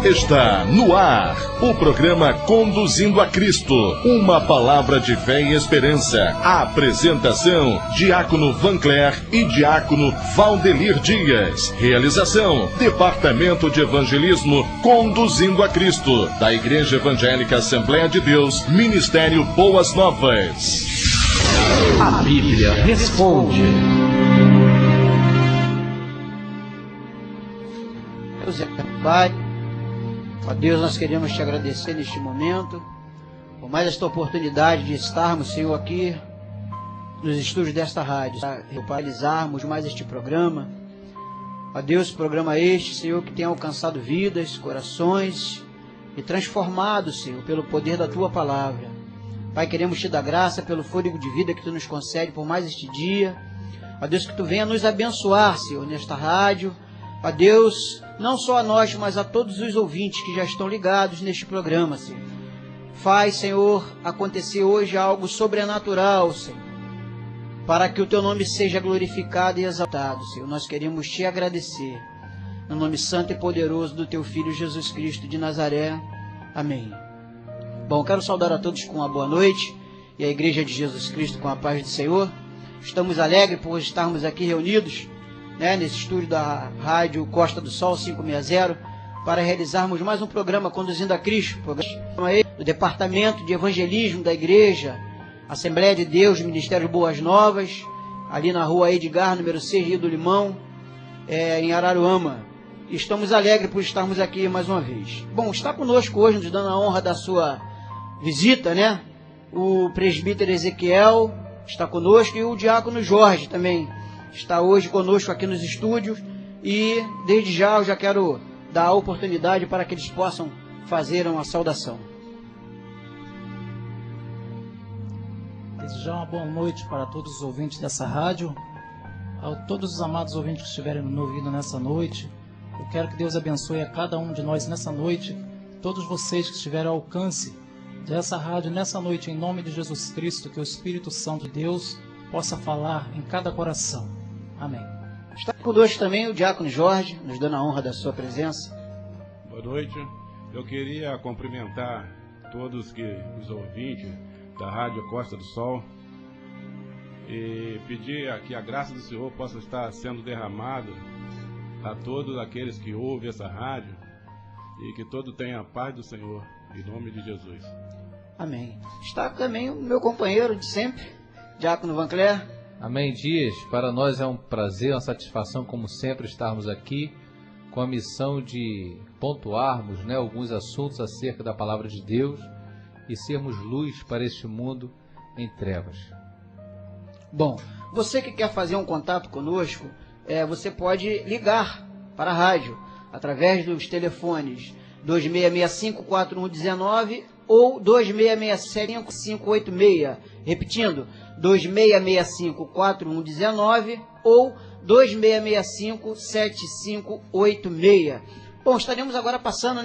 Está no ar o programa Conduzindo a Cristo, uma palavra de fé e esperança. A apresentação, Diácono Vancler e Diácono Valdelir Dias. Realização, Departamento de Evangelismo Conduzindo a Cristo, da Igreja Evangélica Assembleia de Deus, Ministério Boas Novas. A Bíblia responde. Deus é Pai. Ó Deus, nós queremos te agradecer neste momento, por mais esta oportunidade de estarmos, Senhor, aqui nos estúdios desta rádio, para realizarmos mais este programa. Ó Deus, programa este, Senhor, que tem alcançado vidas, corações e transformado, Senhor, pelo poder da Tua Palavra. Pai, queremos te dar graça pelo fôlego de vida que Tu nos concede por mais este dia. Ó Deus, que Tu venha nos abençoar, Senhor, nesta rádio. Ó Deus, não só a nós, mas a todos os ouvintes que já estão ligados neste programa, Senhor. Faz, Senhor, acontecer hoje algo sobrenatural, Senhor, para que o Teu nome seja glorificado e exaltado, Senhor. Nós queremos te agradecer, no nome santo e poderoso do Teu Filho Jesus Cristo de Nazaré. Amém. Bom, quero saudar a todos com uma boa noite e a Igreja de Jesus Cristo com a paz do Senhor. Estamos alegres por estarmos aqui reunidos, nesse estúdio da Rádio Costa do Sol 560, para realizarmos mais um programa Conduzindo a Cristo, programa do Departamento de Evangelismo da Igreja Assembleia de Deus, Ministério Boas Novas, ali na rua Edgar, número 6, Rio do Limão, em Araruama. E estamos alegres por estarmos aqui mais uma vez. Bom, está conosco hoje, nos dando a honra da sua visita, o presbítero Ezequiel está conosco e o diácono Jorge também está hoje conosco aqui nos estúdios, e desde já eu já quero dar a oportunidade para que eles possam fazer uma saudação. Desde já uma boa noite para todos os ouvintes dessa rádio, a todos os amados ouvintes que estiverem nos ouvindo nessa noite. Eu quero que Deus abençoe a cada um de nós nessa noite, todos vocês que estiverem ao alcance dessa rádio nessa noite, em nome de Jesus Cristo, que o Espírito Santo de Deus possa falar em cada coração. Amém. Está conosco também o diácono Jorge, nos dando a honra da sua presença. Boa noite. Eu queria cumprimentar todos os ouvintes da Rádio Costa do Sol e pedir que a graça do Senhor possa estar sendo derramada a todos aqueles que ouvem essa rádio e que todos tenham a paz do Senhor, em nome de Jesus. Amém. Está também o meu companheiro de sempre, diácono Vancler. Amém, Dias. Para nós é um prazer, uma satisfação, como sempre, estarmos aqui com a missão de pontuarmos alguns assuntos acerca da Palavra de Deus e sermos luz para este mundo em trevas. Bom, você que quer fazer um contato conosco, você pode ligar para a rádio através dos telefones 2665-4119 ou 2667-5586. Repetindo, 2665-4119 ou 2665-7586. Bom, estaremos agora passando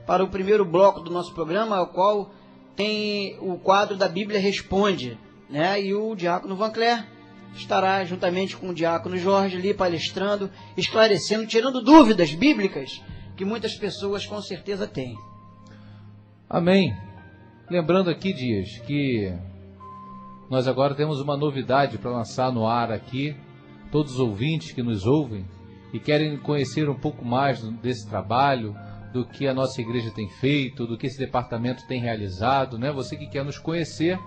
para o primeiro bloco do nosso programa, o qual tem o quadro da Bíblia Responde, e o diácono Vancler estará juntamente com o diácono Jorge ali palestrando, esclarecendo, tirando dúvidas bíblicas que muitas pessoas com certeza têm. Amém. Lembrando aqui, Dias, que nós agora temos uma novidade para lançar no ar aqui. Todos os ouvintes que nos ouvem e querem conhecer um pouco mais desse trabalho, do que a nossa igreja tem feito, do que esse departamento tem realizado, Você que quer nos conhecer,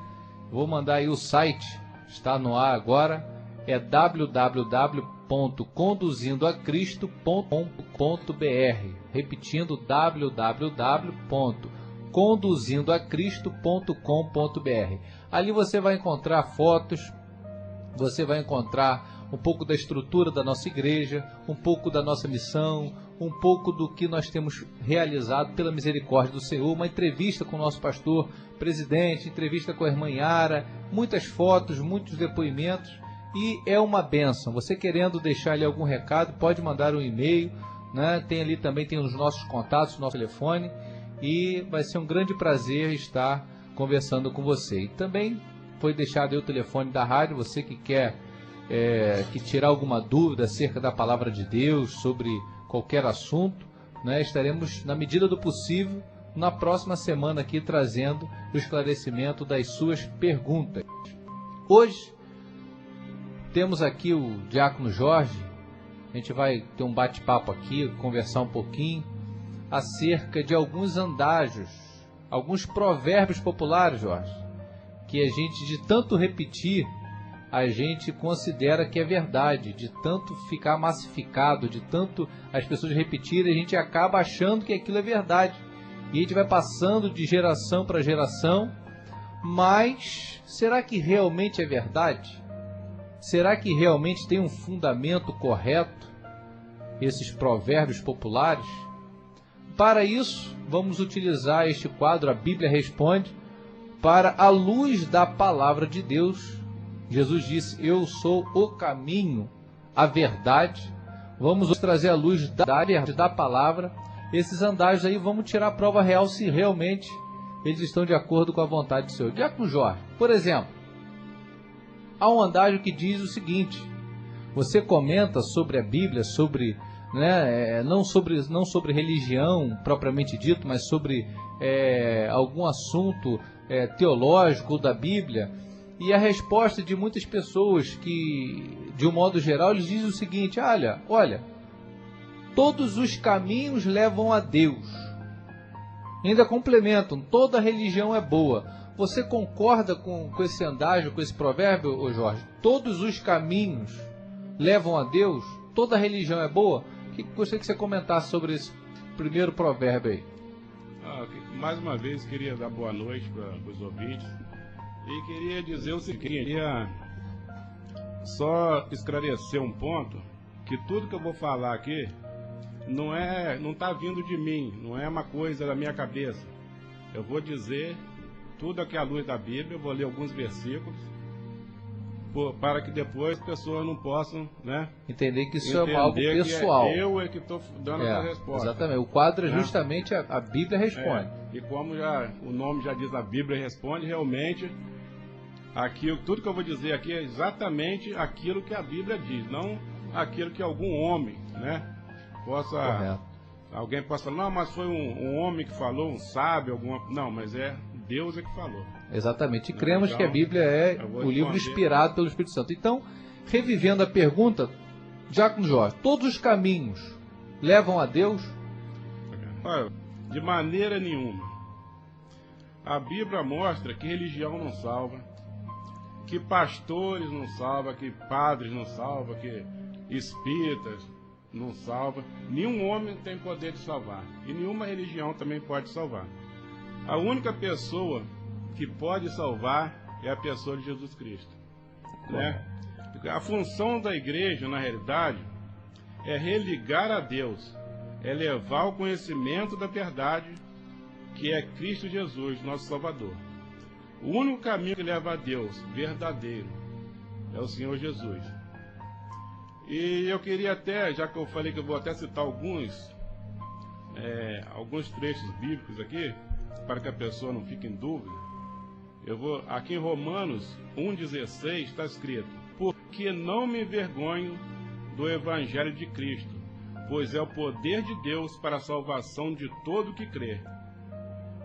vou mandar aí o site, está no ar agora, é www.conduzindoacristo.com.br. Repetindo, www.conduzindoacristo.com.br. Ali você vai encontrar fotos, você vai encontrar um pouco da estrutura da nossa igreja, um pouco da nossa missão, um pouco do que nós temos realizado pela misericórdia do Senhor, uma entrevista com o nosso pastor presidente, entrevista com a irmã Yara, muitas fotos, muitos depoimentos, e é uma bênção. Você querendo deixar ali algum recado, pode mandar um e-mail, Tem ali também, tem os nossos contatos, nosso telefone, e vai ser um grande prazer estar conversando com você. E também foi deixado aí o telefone da rádio, você que quer tirar alguma dúvida acerca da palavra de Deus, sobre qualquer assunto, né, estaremos, na medida do possível, na próxima semana aqui trazendo o esclarecimento das suas perguntas. Hoje temos aqui o Diácono Jorge. A gente vai ter um bate-papo aqui, conversar um pouquinho acerca de alguns andágios, alguns provérbios populares, Jorge, que a gente, de tanto repetir, a gente considera que é verdade, de tanto ficar massificado, de tanto as pessoas repetirem, a gente acaba achando que aquilo é verdade. E a gente vai passando de geração para geração, mas será que realmente é verdade? Será que realmente tem um fundamento correto esses provérbios populares? Para isso, vamos utilizar este quadro, a Bíblia Responde, para a luz da palavra de Deus. Jesus disse: eu sou o caminho, a verdade. Vamos trazer a luz da verdade da palavra. Esses andágios aí, vamos tirar a prova real se realmente eles estão de acordo com a vontade do Senhor. Diácono Jorge, por exemplo, há um andágio que diz o seguinte: você comenta sobre a Bíblia, sobre, né, não sobre religião propriamente dito, mas sobre algum assunto teológico da Bíblia. E a resposta de muitas pessoas que, de um modo geral, eles dizem o seguinte: olha, todos os caminhos levam a Deus. Ainda complementam: toda religião é boa. Você concorda com esse andágio, com esse provérbio, ô Jorge? Todos os caminhos levam a Deus? Toda religião é boa? Gostaria que você comentasse sobre esse primeiro provérbio aí. Mais uma vez, queria dar boa noite para os ouvintes. E queria dizer o seguinte: queria só esclarecer um ponto, que tudo que eu vou falar aqui não está vindo de mim, não é uma coisa da minha cabeça. Eu vou dizer tudo aqui à luz da Bíblia, eu vou ler alguns versículos, para que depois as pessoas não possam, né, entender que isso é algo pessoal. Eu que estou dando essa resposta. Exatamente, o quadro é justamente a Bíblia Responde. E como o nome já diz, a Bíblia Responde, realmente, tudo que eu vou dizer aqui é exatamente aquilo que a Bíblia diz, não aquilo que algum homem, né, alguém possa falar: não, mas foi um homem que falou, um sábio, não, mas Deus que falou. Exatamente, e cremos que a Bíblia é o livro inspirado pelo Espírito Santo. Então, revivendo a pergunta, Diácono Jorge, todos os caminhos levam a Deus? Olha, de maneira nenhuma. A Bíblia mostra que religião não salva, que pastores não salvam, que padres não salvam, que espíritas não salvam. Nenhum homem tem poder de salvar, e nenhuma religião também pode salvar. A única pessoa que pode salvar é a pessoa de Jesus Cristo, né? A função da igreja, na realidade, é religar a Deus, é levar o conhecimento da verdade, que é Cristo Jesus, nosso Salvador. O único caminho que leva a Deus verdadeiro é o Senhor Jesus. E eu queria até, já que eu falei que eu vou até citar alguns trechos bíblicos aqui, para que a pessoa não fique em dúvida. Aqui em Romanos 1,16 está escrito: porque não me envergonho do Evangelho de Cristo, pois é o poder de Deus para a salvação de todo que crê.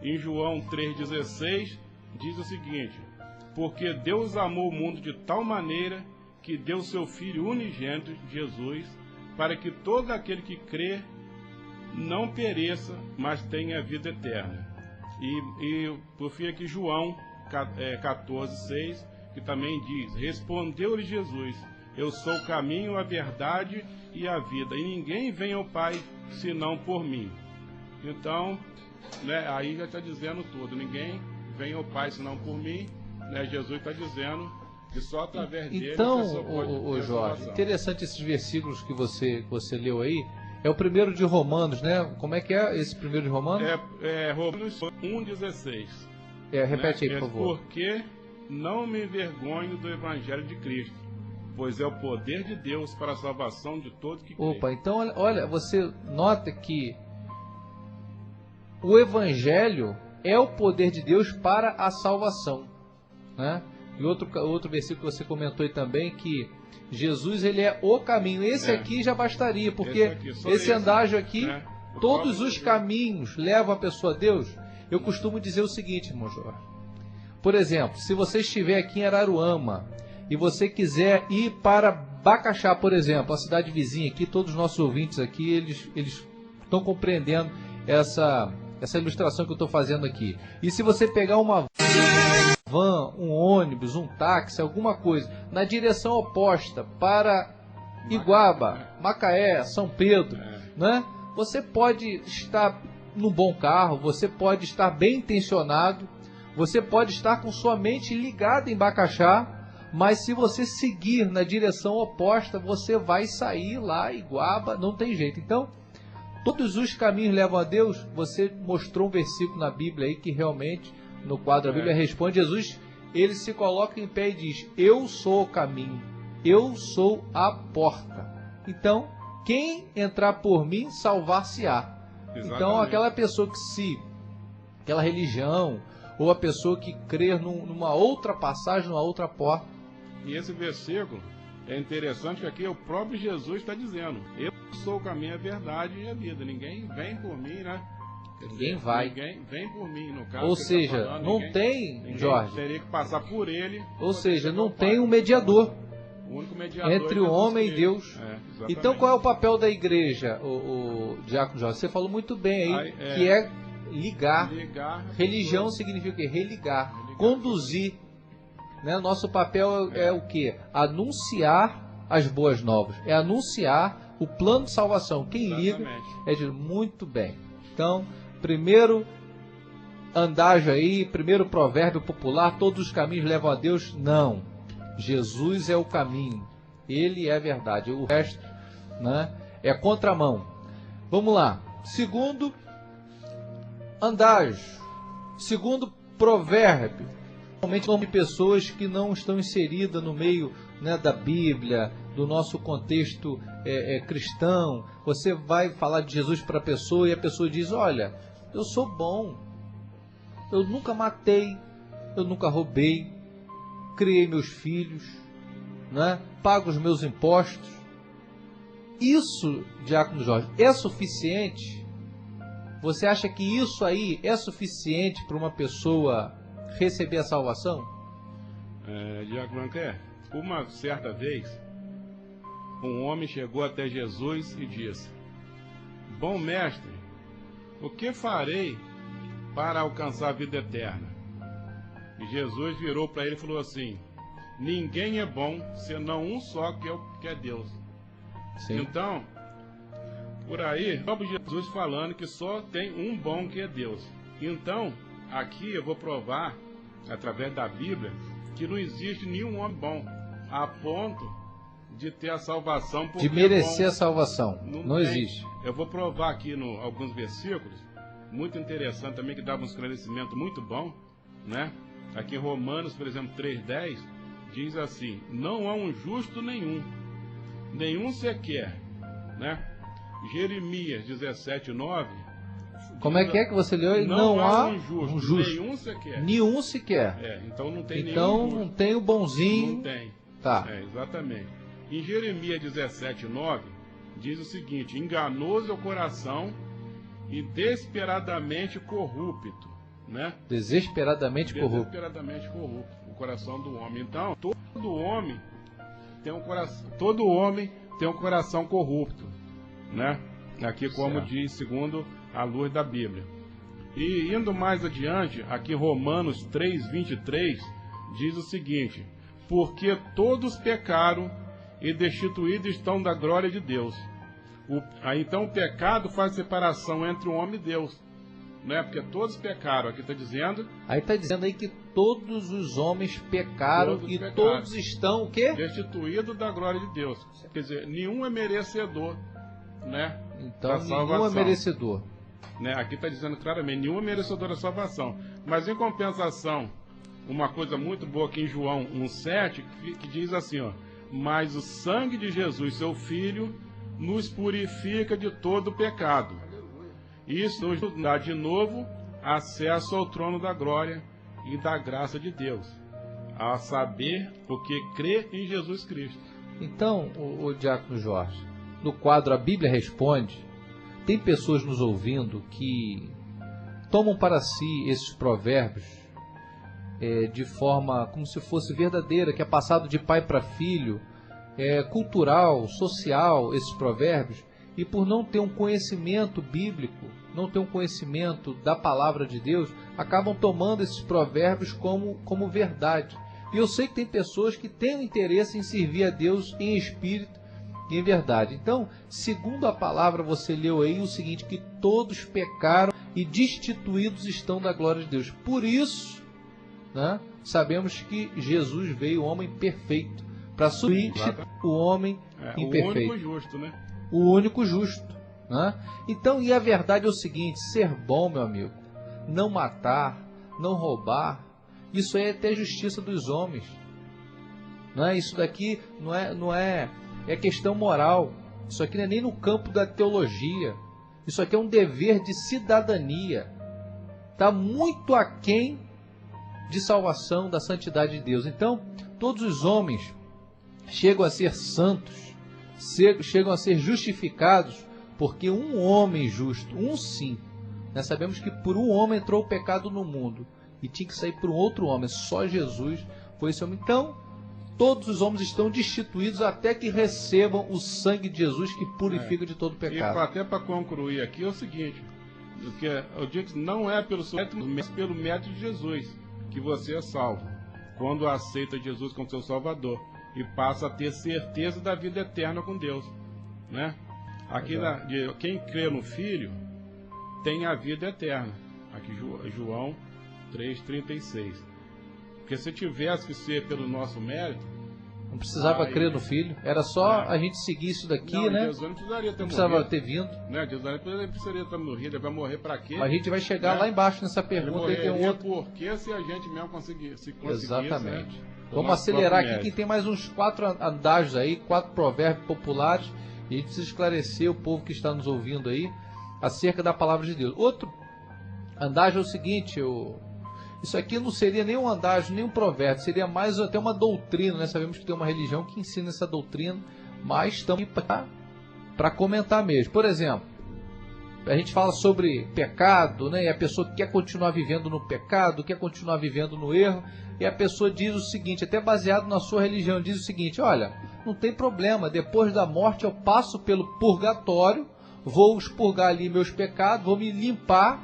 Em João 3,16 diz o seguinte: porque Deus amou o mundo de tal maneira que deu seu Filho unigênito, Jesus, para que todo aquele que crê não pereça, mas tenha vida eterna. E por fim aqui João 14,6, que também diz: respondeu-lhe Jesus: eu sou o caminho, a verdade e a vida, e ninguém vem ao Pai senão por mim. Então, né, aí já está dizendo tudo: ninguém vem ao Pai senão por mim, né? Jesus está dizendo que só através dele. Então, Jorge, interessante esses versículos que você leu aí. É o primeiro de Romanos, né? Como é que é esse primeiro de Romanos? Romanos 1,16. Repete aí, por favor. Porque não me envergonho do Evangelho de Cristo, pois é o poder de Deus para a salvação de todo que crê. Opa, então olha, você nota que o Evangelho é o poder de Deus para a salvação, né? E outro versículo que você comentou aí também, que Jesus, ele é o caminho. Esse aqui já bastaria, porque esse andágio aqui Todos os caminhos levam a pessoa a Deus. Eu costumo dizer o seguinte, irmão Jorge. Por exemplo, se você estiver aqui em Araruama e você quiser ir para Bacaxá, por exemplo, a cidade vizinha aqui, todos os nossos ouvintes aqui, eles estão compreendendo essa ilustração que eu estou fazendo aqui. E se você pegar uma van, um ônibus, um táxi, alguma coisa, na direção oposta para Iguaba, Macaé, São Pedro, né? Você pode estar num bom carro, você pode estar bem intencionado, você pode estar com sua mente ligada em Bacaxá, mas se você seguir na direção oposta, você vai sair lá, Iguaba, não tem jeito. Então, todos os caminhos levam a Deus. Você mostrou um versículo na Bíblia aí que realmente, no quadro a Bíblia responde, Jesus, ele se coloca em pé e diz, eu sou o caminho, eu sou a porta. Então, quem entrar por mim, salvar-se-á. Então, aquela pessoa aquela religião, ou a pessoa que crer numa outra passagem, numa outra porta. E esse versículo é interessante que aqui o próprio Jesus está dizendo, eu sou o caminho, a verdade e a vida. Ninguém vem por mim, né? Ninguém vai. Ninguém vem por mim, no caso. Ou seja, falando, não tem, Jorge. Teria que passar por ele. Ou seja, não tem um mediador. O único mediador entre o homem e Deus. Então qual é o papel da igreja, o Diácono Jorge? Você falou muito bem aí, que é ligar. Religião significa o quê? Religar. Conduzir. Né? Nosso papel é o quê? Anunciar as boas novas. É anunciar o plano de salvação. Quem liga é de muito bem. Então, primeiro andágio aí, primeiro provérbio popular, todos os caminhos levam a Deus. Não. Jesus é o caminho. Ele é a verdade. O resto, né, é contramão. Vamos lá. Segundo andágio. Segundo provérbio. Normalmente de pessoas que não estão inseridas no meio, né, da Bíblia, do nosso contexto cristão. Você vai falar de Jesus para a pessoa e a pessoa diz, olha, eu sou bom, eu nunca matei, eu nunca roubei, criei meus filhos, né, pago os meus impostos. Isso, Diácono Jorge, é suficiente? Você acha que isso aí é suficiente para uma pessoa receber a salvação? Diácono Ancler, uma certa vez, um homem chegou até Jesus e disse, bom mestre, o que farei para alcançar a vida eterna? E Jesus virou para ele e falou assim, ninguém é bom senão um só, que é Deus. Sim. Então, por aí, o próprio Jesus falando que só tem um bom, que é Deus. Então, aqui eu vou provar, através da Bíblia, que não existe nenhum homem bom, a ponto de ter a salvação. De merecer a salvação. Não existe. Eu vou provar aqui alguns versículos, muito interessante também, que dá um esclarecimento muito bom, né? Aqui em Romanos, por exemplo, 3,10, diz assim, não há um justo nenhum sequer, né? Jeremias 17,9, como é que você leu? Não há um justo. Nenhum sequer. Então não tem nenhum justo. Não tem o bonzinho. Não tem. Tá. Exatamente. Em Jeremias 17,9 diz o seguinte, enganoso é o coração e desesperadamente corrupto, né? Desesperadamente corrupto. Desesperadamente corrupto o coração do homem. Então, todo homem tem um coração corrupto, né? Aqui como diz segundo a luz da Bíblia. E indo mais adiante, aqui em Romanos 3,23, diz o seguinte, porque todos pecaram e destituídos estão da glória de Deus. Então o pecado faz separação entre o homem e Deus, né? Porque todos pecaram, aqui está dizendo. Aí está dizendo aí que todos os homens pecaram todos estão o quê? Destituídos da glória de Deus. Quer dizer, nenhum é merecedor, né? Então nenhum é merecedor. Né? Aqui está dizendo claramente, nenhum é merecedor da salvação. Mas em compensação, uma coisa muito boa aqui em João 1,7, que diz assim, ó, mas o sangue de Jesus, seu Filho, nos purifica de todo pecado. Isso nos dá de novo acesso ao trono da glória e da graça de Deus, a saber, porque crê em Jesus Cristo. Então, o Diácono Jorge, no quadro A Bíblia Responde, tem pessoas nos ouvindo que tomam para si esses provérbios de forma como se fosse verdadeira, que é passado de pai para filho, cultural, social, esses provérbios, e por não ter um conhecimento bíblico, não ter um conhecimento da palavra de Deus, acabam tomando esses provérbios como verdade. E eu sei que tem pessoas que têm um interesse em servir a Deus em espírito e em verdade. Então, segundo a palavra, você leu aí o seguinte, que todos pecaram e destituídos estão da glória de Deus. Por isso, né, sabemos que Jesus veio, o homem perfeito, para substituir o homem imperfeito. O único justo, né? O único justo, né? Então, e a verdade é o seguinte, ser bom, meu amigo, não matar, não roubar, isso é até justiça dos homens. Não é? Isso daqui não é questão moral. Isso aqui não é nem no campo da teologia. Isso aqui é um dever de cidadania. Está muito aquém de salvação, da santidade de Deus. Então, todos os homens chegam a ser santos, chegam a ser justificados, porque um homem justo, um sim, nós sabemos que por um homem entrou o pecado no mundo, e tinha que sair por um outro homem, só Jesus foi esse homem. Então, todos os homens estão destituídos até que recebam o sangue de Jesus que purifica de todo pecado. E até para concluir aqui é o seguinte, que eu digo que não é pelo mérito, mas pelo mérito de Jesus que você é salvo, quando aceita Jesus como seu Salvador e passa a ter certeza da vida eterna com Deus, né? Aqui quem crê no Filho tem a vida eterna. Aqui João 3,36. Porque se tivesse que ser pelo nosso mérito, não precisava crer no Filho, era só a gente seguir isso daqui, não, né? Jesus não precisaria ter não precisava morrido. ter vindo. Né? Jesus não precisaria ter morrido, ele vai morrer para quê? A gente vai chegar lá embaixo nessa pergunta. Ele tem um outro... por que se a gente mesmo conseguisse, Exatamente. Né? Vamos acelerar aqui, que tem mais uns 4 andágios aí, 4 provérbios populares, e a gente precisa esclarecer o povo que está nos ouvindo aí acerca da palavra de Deus. Outro andágio é o seguinte, isso aqui não seria nem um andágio, nem um provérbio, seria mais até uma doutrina, né? Sabemos que tem uma religião que ensina essa doutrina, mas estamos para comentar mesmo. Por exemplo, a gente fala sobre pecado, né? E a pessoa quer continuar vivendo no pecado, quer continuar vivendo no erro, e a pessoa diz o seguinte, até baseado na sua religião, diz o seguinte, olha, não tem problema, depois da morte eu passo pelo purgatório, vou expurgar ali meus pecados, vou me limpar,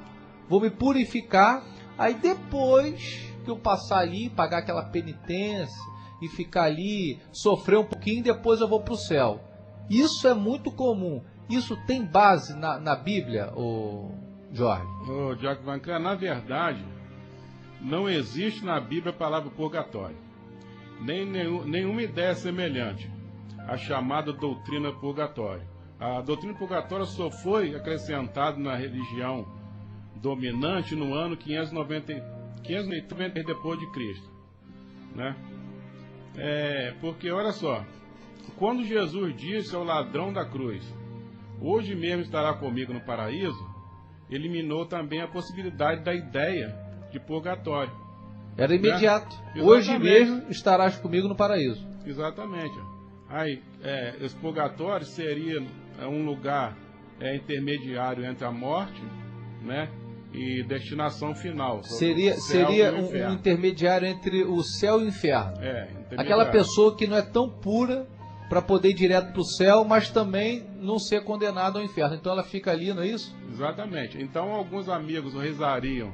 vou me purificar, aí depois que eu passar ali, pagar aquela penitência e ficar ali, sofrer um pouquinho, depois eu vou para o céu. Isso é muito comum. Isso tem base na Bíblia, Jorge? Diogo Vancleer, na verdade, não existe na Bíblia a palavra purgatório. Nenhuma ideia semelhante à chamada doutrina purgatória. A doutrina purgatória só foi acrescentada na religião dominante no ano 590 depois de Cristo, né? Porque olha só, quando Jesus disse ao ladrão da cruz, hoje mesmo estará comigo no paraíso, eliminou também a possibilidade da ideia de purgatório. Era imediato. Né? Hoje mesmo estarás comigo no paraíso. Exatamente. Aí, esse purgatório seria um lugar intermediário entre a morte, né, e destinação final. Seria um intermediário entre o céu e o inferno. Aquela pessoa que não é tão pura para poder ir direto para o céu, mas também não ser condenado ao inferno. Então ela fica ali, não é isso? Exatamente. Então alguns amigos rezariam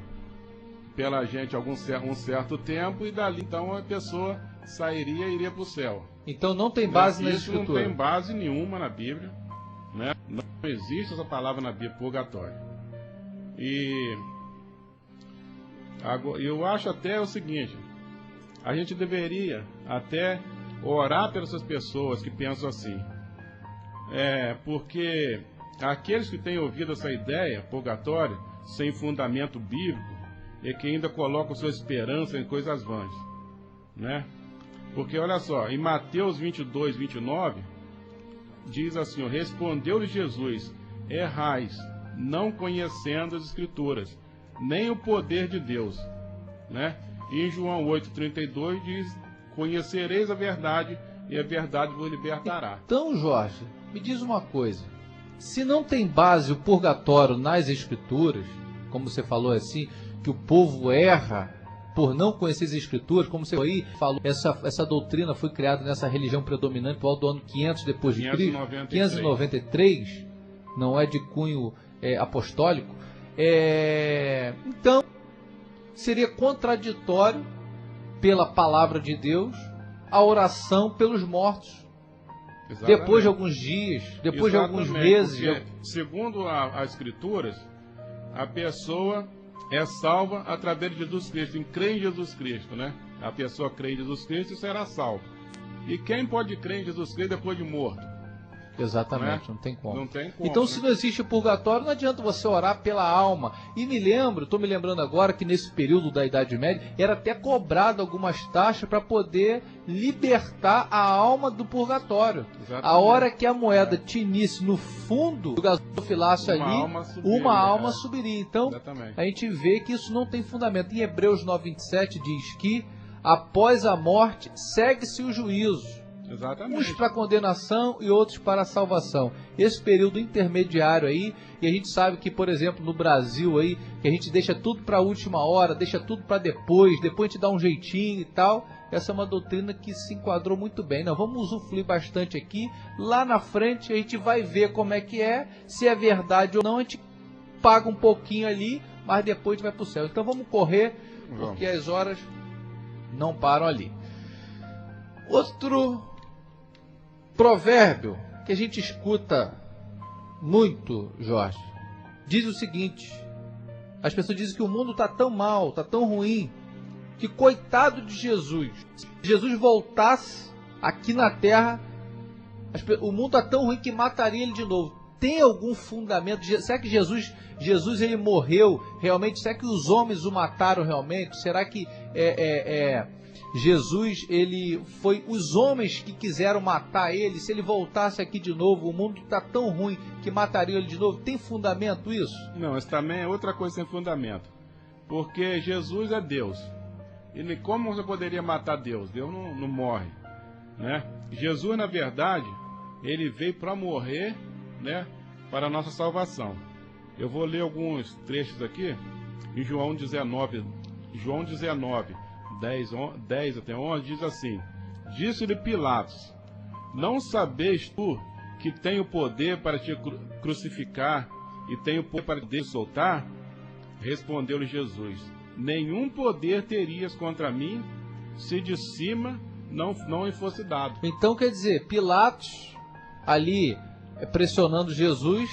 pela gente um certo tempo e dali então a pessoa sairia e iria para o céu. Então não tem base na Escritura. Escritura. Não tem base nenhuma na Bíblia, né? Não existe essa palavra na Bíblia, purgatório. E agora, eu acho até o seguinte, a gente deveria até orar pelas pessoas que pensam assim. Porque aqueles que têm ouvido essa ideia, purgatório, sem fundamento bíblico, é que ainda colocam sua esperança em coisas vãs, né? Porque olha só, em Mateus 22, 29, diz assim, respondeu-lhe Jesus, errais, não conhecendo as Escrituras, nem o poder de Deus, né? E em João 8,32 diz, conhecereis a verdade e a verdade vos libertará. Então, Jorge, me diz uma coisa. Se não tem base o purgatório nas Escrituras, como você falou assim, que o povo erra por não conhecer as Escrituras, como você aí falou, essa doutrina foi criada nessa religião predominante por volta do ano 500 depois de Cristo, 593, não é de cunho apostólico. Então, seria contraditório pela palavra de Deus a oração pelos mortos. Exatamente. Depois de alguns dias, depois de alguns meses. Porque, segundo as Escrituras, a pessoa é salva através de Jesus Cristo, em crer em Jesus Cristo, né? A pessoa crê em Jesus Cristo e será salva. E quem pode crer em Jesus Cristo depois de morto? Exatamente, não tem como. Não tem como, então, né? se não existe purgatório, não adianta você orar pela alma. E estou me lembrando agora que nesse período da Idade Média, era até cobrado algumas taxas para poder libertar a alma do purgatório. Exatamente. A hora que a moeda tinisse no fundo do gasofilácio ali, uma alma subiria. Então, exatamente, a gente vê que isso não tem fundamento. Em Hebreus 9:27 diz que após a morte segue-se o juízo. Exatamente. Uns para condenação e outros para a salvação. Esse período intermediário aí, e a gente sabe que, por exemplo, no Brasil aí, que a gente deixa tudo para a última hora, deixa tudo para depois a gente dá um jeitinho e tal. Essa é uma doutrina que se enquadrou muito bem. Nós vamos usufruir bastante aqui. Lá na frente a gente vai ver como é que é, se é verdade ou não. A gente paga um pouquinho ali, mas depois a gente vai para o céu. Então vamos correr, porque as horas não param ali. Outro provérbio que a gente escuta muito, Jorge, diz o seguinte: as pessoas dizem que o mundo está tão mal, está tão ruim, que coitado de Jesus. Se Jesus voltasse aqui na Terra, o mundo está tão ruim que mataria ele de novo. Tem algum fundamento? Será que Jesus ele morreu realmente? Será que os homens o mataram realmente? Será que Jesus, ele foi os homens que quiseram matar ele? Se ele voltasse aqui de novo, o mundo está tão ruim que matariam ele de novo? Tem fundamento isso? Não, isso também é outra coisa sem fundamento. Porque Jesus é Deus. Como você poderia matar Deus? Deus não morre, né? Jesus, na verdade, ele veio para morrer, né, para a nossa salvação. Eu vou ler alguns trechos aqui. Em João 19, 10 até 11, diz assim: disse-lhe Pilatos: não sabeis tu que tenho poder para te crucificar e tenho poder para te soltar? Respondeu-lhe Jesus: nenhum poder terias contra mim se de cima não me fosse dado. Então quer dizer, Pilatos ali pressionando Jesus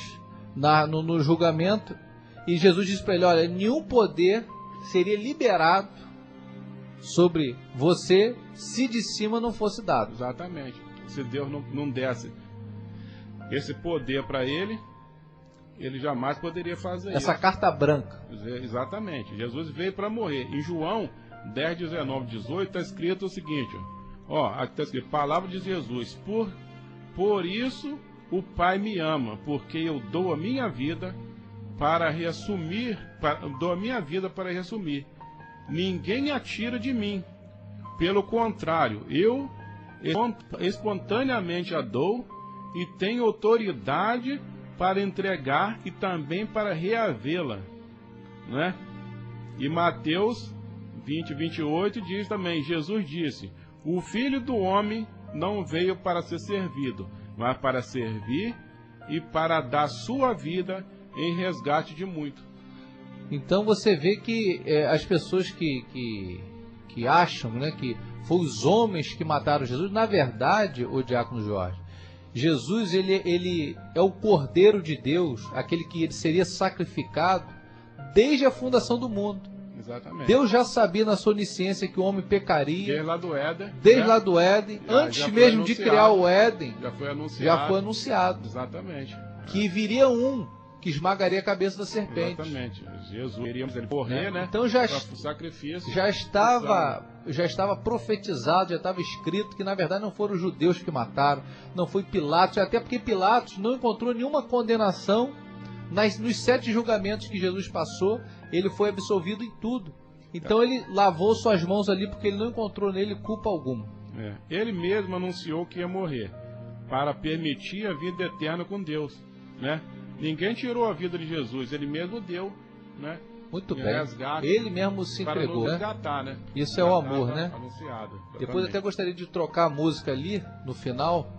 no julgamento, e Jesus disse para ele: olha, nenhum poder seria liberado sobre você se de cima não fosse dado. Exatamente. Se Deus não desse esse poder para ele, ele jamais poderia fazer isso. Essa carta branca. Exatamente. Jesus veio para morrer. Em João 10, 19, 18 está escrito o seguinte: aqui está escrito, palavra de Jesus: por isso o Pai me ama, porque eu dou a minha vida para reassumir, ninguém a tira de mim. Pelo contrário, eu espontaneamente a dou e tenho autoridade para entregar e também para reavê-la, né? E Mateus 20, 28 diz também: Jesus disse: o Filho do Homem não veio para ser servido, mas para servir e para dar sua vida em resgate de muito. Então você vê que as pessoas que acham, né, que foi os homens que mataram Jesus, na verdade, o diácono Jorge, Jesus ele é o Cordeiro de Deus, aquele que ele seria sacrificado desde a fundação do mundo. Exatamente. Deus já sabia na sua onisciência que o homem pecaria. Desde lá do Éden. Desde lá do Éden. Antes mesmo de criar o Éden. Já foi anunciado. Exatamente. Que viria um que esmagaria a cabeça da serpente. Exatamente. Jesus iríamos ele morrer, né? Então sacrifício. Já estava profetizado, já estava escrito que na verdade não foram os judeus que mataram, não foi Pilatos, até porque Pilatos não encontrou nenhuma condenação nos 7 julgamentos que Jesus passou. Ele foi absolvido em tudo. Então ele lavou suas mãos ali porque ele não encontrou nele culpa alguma. Ele mesmo anunciou que ia morrer para permitir a vida eterna com Deus. né? Ninguém tirou a vida de Jesus, ele mesmo deu, né? Muito Em bem. resgate, Ele mesmo se para entregou, nos né? resgatar, né? Isso é o amor, né? Anunciado, Depois eu até gostaria de trocar a música ali no final,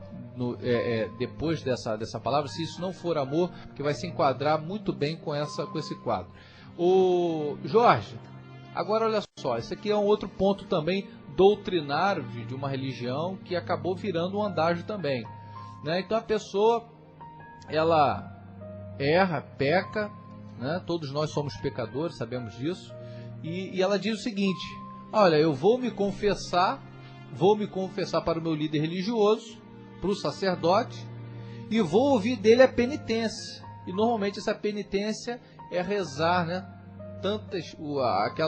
depois dessa palavra, se isso não for amor, que vai se enquadrar muito bem com esse quadro. O Jorge, agora olha só, esse aqui é um outro ponto também doutrinário de uma religião que acabou virando um andágio também, né? Então a pessoa, ela erra, peca, né? Todos nós somos pecadores, sabemos disso, e ela diz o seguinte: olha, eu vou me confessar para o meu líder religioso, para o sacerdote, e vou ouvir dele a penitência. E normalmente essa penitência é rezar, né?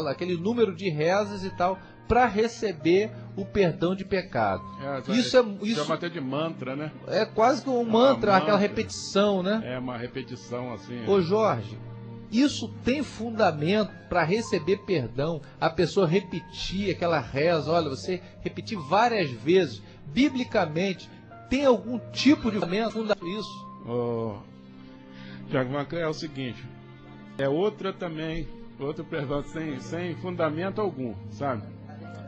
Aquele número de rezas e tal, para receber o perdão de pecado. Isso chama até de mantra, né? É quase que um mantra, aquela repetição, né? É uma repetição assim. Ô Jorge, isso tem fundamento para receber perdão? A pessoa repetir aquela reza, olha, você repetir várias vezes, biblicamente, tem algum tipo de fundamento isso? Tiago Vancleer, é o seguinte, outro perdão sem fundamento algum, sabe?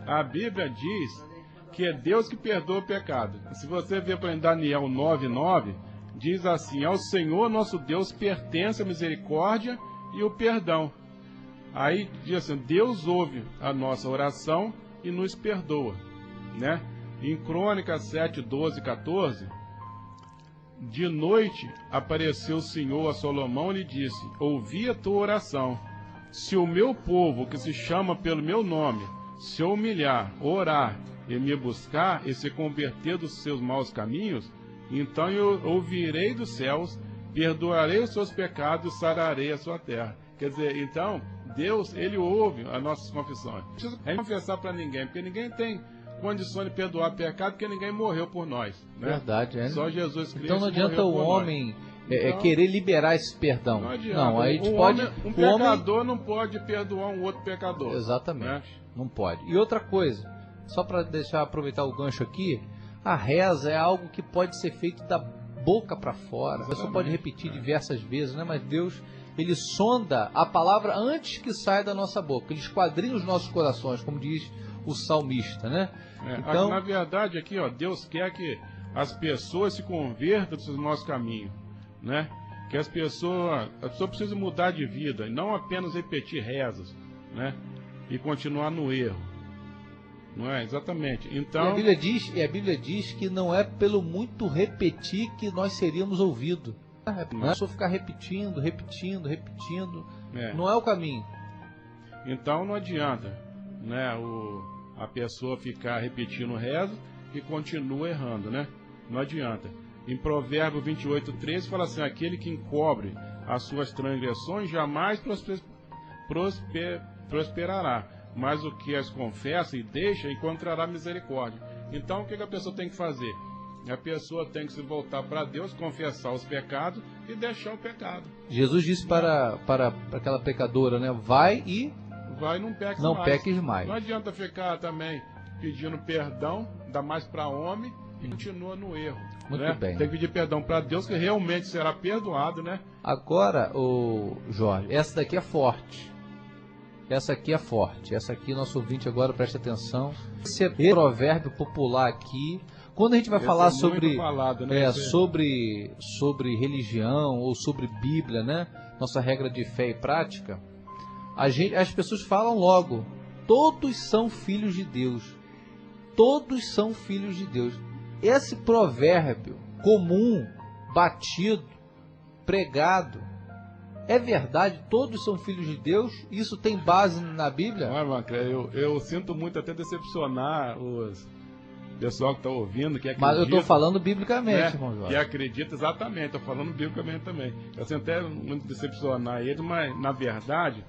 A Bíblia diz que é Deus que perdoa o pecado. Se você ver para Daniel 9:9, diz assim: ao Senhor nosso Deus pertence a misericórdia e o perdão. Aí diz assim: Deus ouve a nossa oração e nos perdoa, né? Em Crônicas 7:12 e 14, de noite apareceu o Senhor a Salomão e lhe disse: ouvi a tua oração. Se o meu povo, que se chama pelo meu nome, se humilhar, orar e me buscar e se converter dos seus maus caminhos, então eu ouvirei dos céus, perdoarei os seus pecados e sararei a sua terra. Quer dizer, então, Deus, Ele ouve as nossas confissões. Não precisa confessar para ninguém, porque ninguém tem condições de perdoar pecado, porque ninguém morreu por nós, né? Verdade, é. Só Jesus Cristo. Então não adianta o homem querer liberar esse perdão. Não adianta. Não, aí a gente pode. Um pecador não pode perdoar um outro pecador. Exatamente. Né? Não pode. E outra coisa, só para aproveitar o gancho aqui, a reza é algo que pode ser feito da boca para fora. Você pode repetir diversas vezes, né? Mas Deus, Ele sonda a palavra antes que saia da nossa boca. Ele esquadrinha os nossos corações, como diz o salmista, né? Então, na verdade, aqui, Deus quer que as pessoas se convertam dos nossos caminhos, né? Que a pessoa precisa mudar de vida e não apenas repetir rezas, né? E continuar no erro, não é? Exatamente. Então, a Bíblia diz que não é pelo muito repetir que nós seríamos ouvidos. Não é só ficar repetindo, não é o caminho. Então não adianta, né? A pessoa ficar repetindo reza e continua errando, né? Não adianta. Em Provérbios 28:13 fala assim: aquele que encobre as suas transgressões jamais prosperará, mas o que as confessa e deixa encontrará misericórdia. Então o que a pessoa tem que fazer? A pessoa tem que se voltar para Deus, confessar os pecados e deixar o pecado. Jesus disse para aquela pecadora, né? Vai e não peques mais. Não adianta ficar também pedindo perdão, ainda mais para homem, e continua no erro. Muito né? bem. Tem que pedir perdão para Deus, que realmente será perdoado, né? Agora, Jorge, essa daqui é forte. Essa aqui, nosso ouvinte agora, presta atenção. Esse é provérbio popular aqui. Quando a gente vai falar sobre, falado, né? sobre religião ou sobre Bíblia, né? Nossa regra de fé e prática, as pessoas falam logo: todos são filhos de Deus. Todos são filhos de Deus. Esse provérbio comum, batido, pregado, é verdade? Todos são filhos de Deus? Isso tem base na Bíblia? Eu sinto muito até decepcionar os pessoal que está ouvindo, que acredita. Mas eu estou falando biblicamente, né? irmão Jorge. Que acredita, exatamente, estou falando biblicamente também. Eu sinto até muito decepcionar eles, mas na verdade,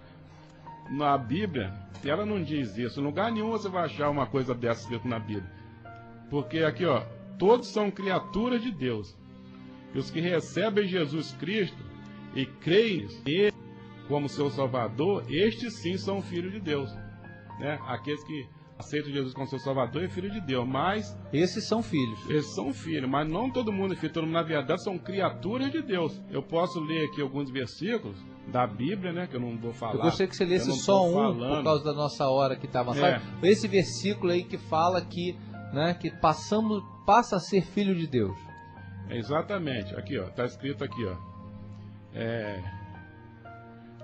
na Bíblia, ela não diz isso. Em lugar nenhum você vai achar uma coisa dessa escrito na Bíblia. Porque aqui, todos são criaturas de Deus. E os que recebem Jesus Cristo e creem nele como seu Salvador, estes sim são filhos de Deus. Né? Aqueles que aceita Jesus como seu Salvador é filho de Deus, mas Esses são filhos. eles são filhos, mas não todo mundo é filho, todo mundo na verdade são criaturas de Deus. Eu posso ler aqui alguns versículos da Bíblia, né, que eu não vou falar. Eu gostaria que você lesse eu não só tô um, falando. por causa da nossa hora que está avançada. Esse versículo aí que fala que, né, que passa a ser filho de Deus. Exatamente, aqui ó, tá escrito aqui ó.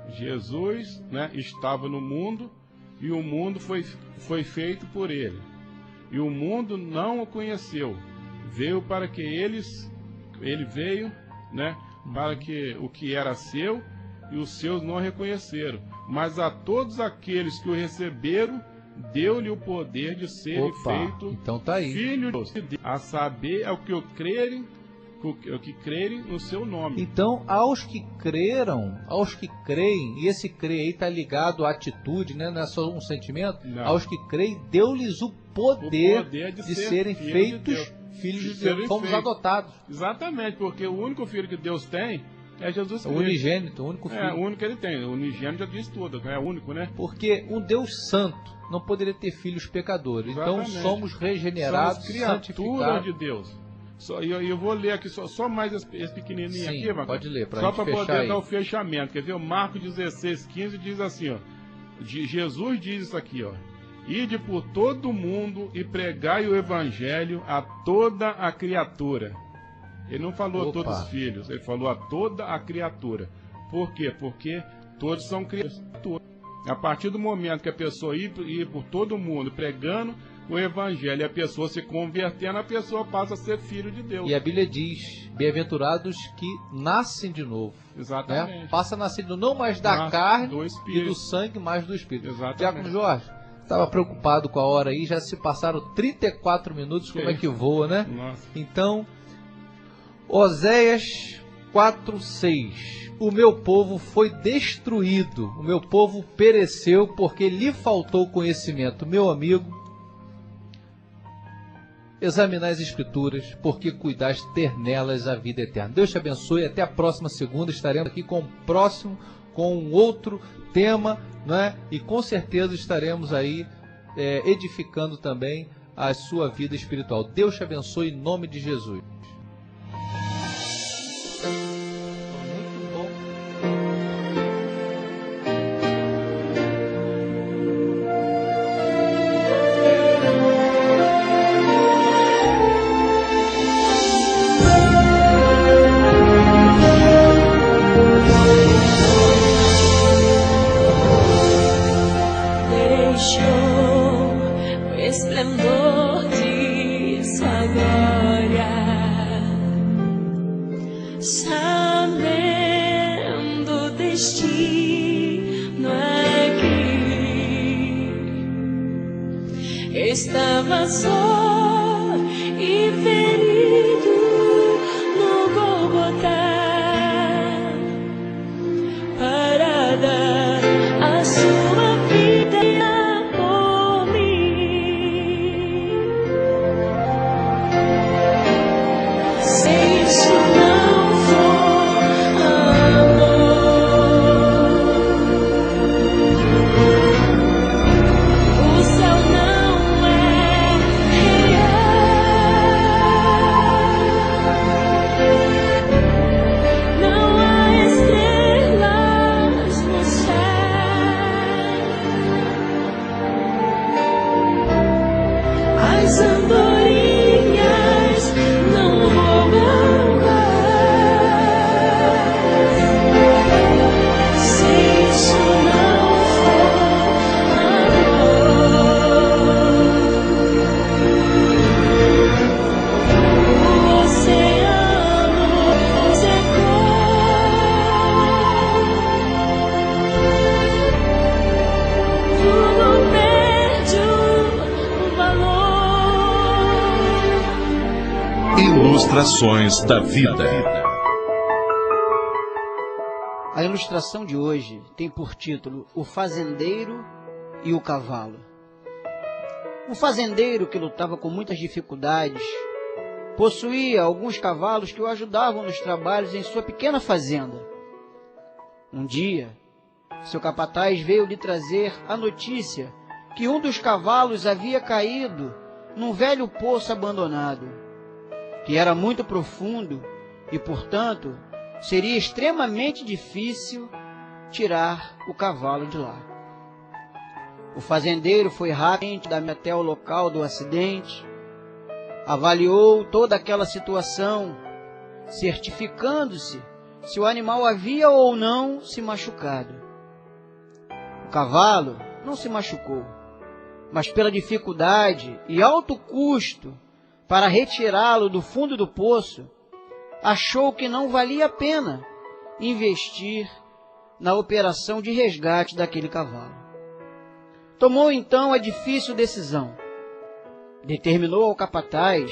Jesus, né, estava no mundo e o mundo foi feito por ele. E o mundo não o conheceu. Veio para que ele veio, né, para que o que era seu e os seus não reconheceram. Mas a todos aqueles que o receberam, deu-lhe o poder de serem feitos então tá aí. filhos de Deus, a saber ao que o crerem no seu nome. Então, aos que creem, e esse crer aí está ligado à atitude, né? Não é só um sentimento. Não. Aos que creem, deu-lhes o poder de serem feitos filhos de Deus. Fomos adotados. Exatamente, porque o único filho que Deus tem é Jesus Cristo. O unigênito, o único filho. É, o único que ele tem. O unigênito já diz tudo, é o único, né? Porque um Deus santo não poderia ter filhos pecadores. Exatamente. Então somos regenerados, somos criaturas santificados. de Deus. E eu vou ler aqui só mais esse pequenininho. Sim, aqui, Marcos. pode ler, só para poder aí. dar o fechamento. Quer ver? O Marcos 16:15 diz assim, ó. Jesus diz isso aqui, ó. Ide por todo mundo e pregai o evangelho a toda a criatura. Ele não falou a todos os filhos, ele falou a toda a criatura. Por quê? Porque todos são criaturas. A partir do momento que a pessoa ir por todo mundo pregando o evangelho e a pessoa se convertendo, a pessoa passa a ser filho de Deus. E a Bíblia diz, bem-aventurados que nascem de novo. Exatamente. Né? Passa nascendo não mais da carne do e do sangue, mas do Espírito. Exatamente. Diácono Jorge, estava preocupado com a hora aí, já se passaram 34 minutos, como é que voa, né? Nossa. Então, Oséias 4:6. O meu povo foi destruído, o meu povo pereceu porque lhe faltou conhecimento. Meu amigo, examinar as Escrituras, porque cuidaste ter nelas a vida eterna. Deus te abençoe, até a próxima segunda, estaremos aqui com um outro tema, né? E com certeza estaremos aí edificando também a sua vida espiritual. Deus te abençoe em nome de Jesus. Estava só e ferido no Gólgota para dar a sua vida por mim. Se isso não for amor, o céu não as andorinhas não voam mais. Se isso não for amor, o oceano secou, tudo perde o valor. Ilustrações da vida. A ilustração de hoje tem por título O Fazendeiro e o Cavalo. Um fazendeiro que lutava com muitas dificuldades possuía alguns cavalos que o ajudavam nos trabalhos em sua pequena fazenda. Um dia, seu capataz veio lhe trazer a notícia que um dos cavalos havia caído num velho poço abandonado, que era muito profundo e, portanto, seria extremamente difícil tirar o cavalo de lá. O fazendeiro foi rapidamente até o local do acidente, avaliou toda aquela situação, certificando-se se o animal havia ou não se machucado. O cavalo não se machucou, mas pela dificuldade e alto custo para retirá-lo do fundo do poço, achou que não valia a pena investir na operação de resgate daquele cavalo. Tomou então a difícil decisão. Determinou ao capataz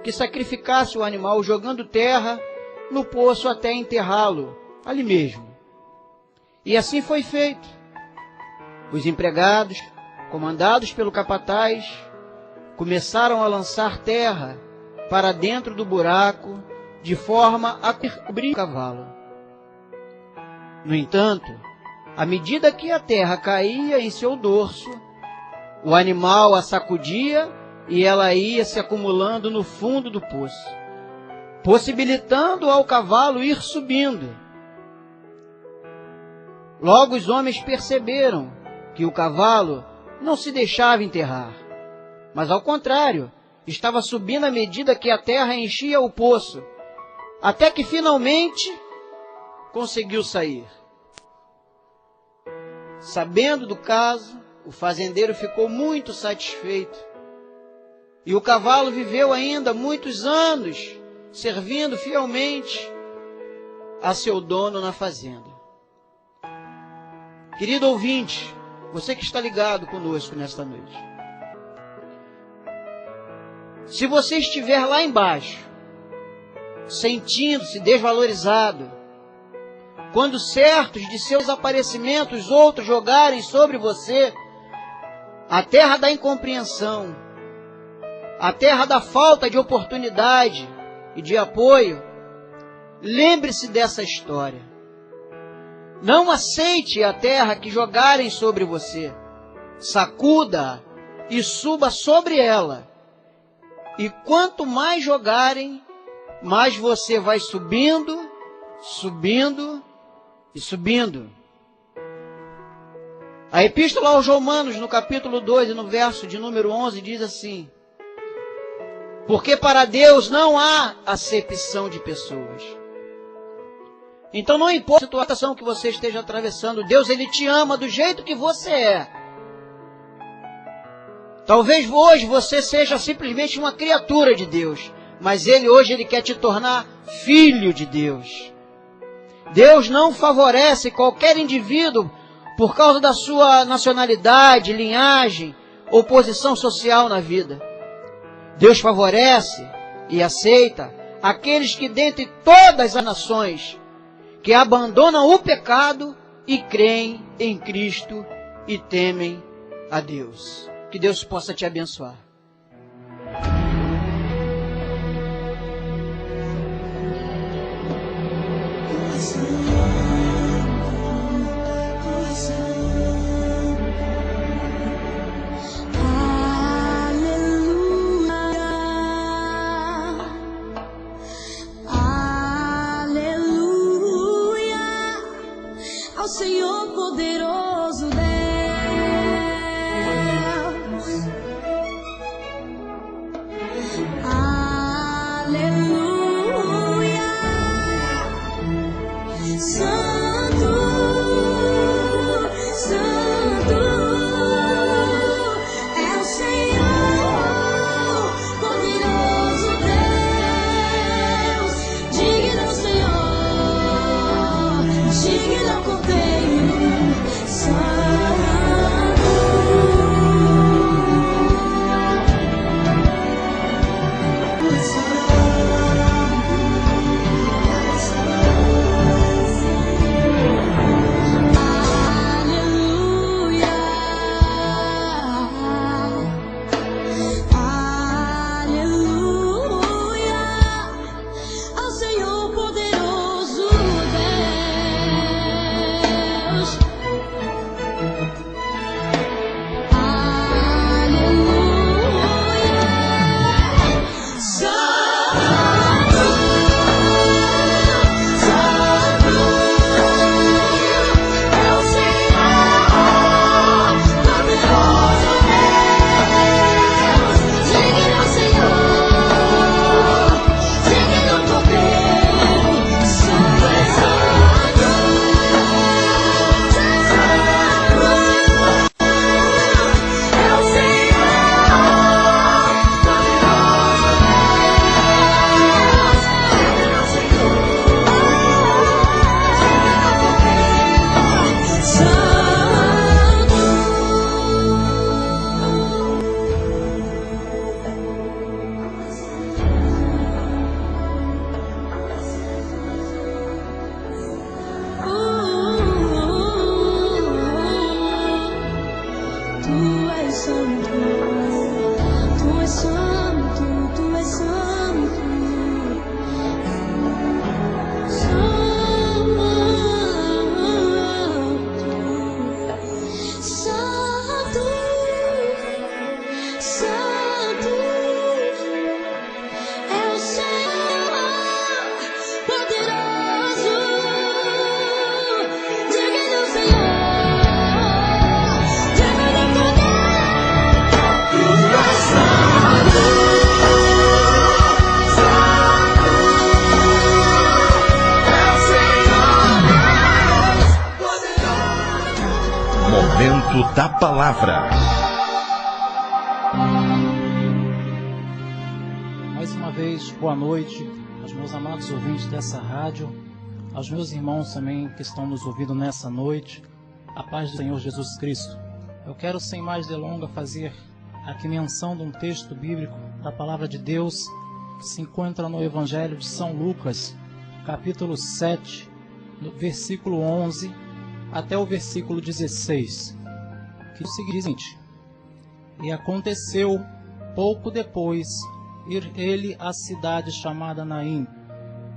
que sacrificasse o animal jogando terra no poço até enterrá-lo ali mesmo. E assim foi feito. Os empregados, comandados pelo capataz, começaram a lançar terra para dentro do buraco, de forma a cobrir o cavalo. No entanto, à medida que a terra caía em seu dorso, o animal a sacudia e ela ia se acumulando no fundo do poço, possibilitando ao cavalo ir subindo. Logo os homens perceberam que o cavalo não se deixava enterrar, mas ao contrário, estava subindo à medida que a terra enchia o poço, até que finalmente conseguiu sair. Sabendo do caso, o fazendeiro ficou muito satisfeito. E o cavalo viveu ainda muitos anos, servindo fielmente a seu dono na fazenda. Querido ouvinte, você que está ligado conosco nesta noite, se você estiver lá embaixo, sentindo-se desvalorizado, quando certos de seus aparecimentos outros jogarem sobre você a terra da incompreensão, a terra da falta de oportunidade e de apoio, lembre-se dessa história. Não aceite a terra que jogarem sobre você. Sacuda-a e suba sobre ela. E quanto mais jogarem, mais você vai subindo, subindo e subindo. A Epístola aos Romanos, no capítulo 2 e no verso de número 11, diz assim: porque para Deus não há acepção de pessoas. Então não importa a situação que você esteja atravessando, Deus Ele te ama do jeito que você é. Talvez hoje você seja simplesmente uma criatura de Deus, mas hoje Ele quer te tornar filho de Deus. Deus não favorece qualquer indivíduo por causa da sua nacionalidade, linhagem ou posição social na vida. Deus favorece e aceita aqueles que dentre todas as nações que abandonam o pecado e creem em Cristo e temem a Deus. Que Deus possa te abençoar. Ao Senhor poderoso Deus, aleluia, Santo, Santo, é o Senhor poderoso Deus, digno Senhor, digno Cordeiro Santo. Momento da Palavra. Mais uma vez, boa noite aos meus amados ouvintes dessa rádio, aos meus irmãos também que estão nos ouvindo nessa noite. A paz do Senhor Jesus Cristo. Eu quero, sem mais delonga, fazer aqui menção de um texto bíblico da Palavra de Deus que se encontra no Evangelho de São Lucas, capítulo 7, no versículo 11 até o versículo 16, que diz o seguinte: E aconteceu, pouco depois, ir ele à cidade chamada Naim,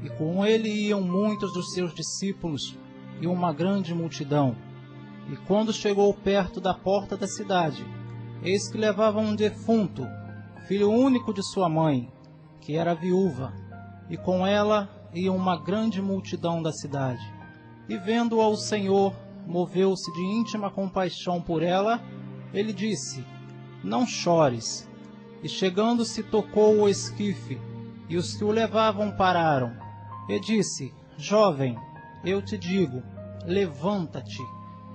e com ele iam muitos dos seus discípulos e uma grande multidão. E quando chegou perto da porta da cidade, eis que levavam um defunto, filho único de sua mãe, que era viúva, e com ela ia uma grande multidão da cidade. E vendo-a o Senhor, moveu-se de íntima compaixão por ela, ele disse: Não chores. E chegando-se tocou o esquife, e os que o levavam pararam. E disse: Jovem, eu te digo, levanta-te.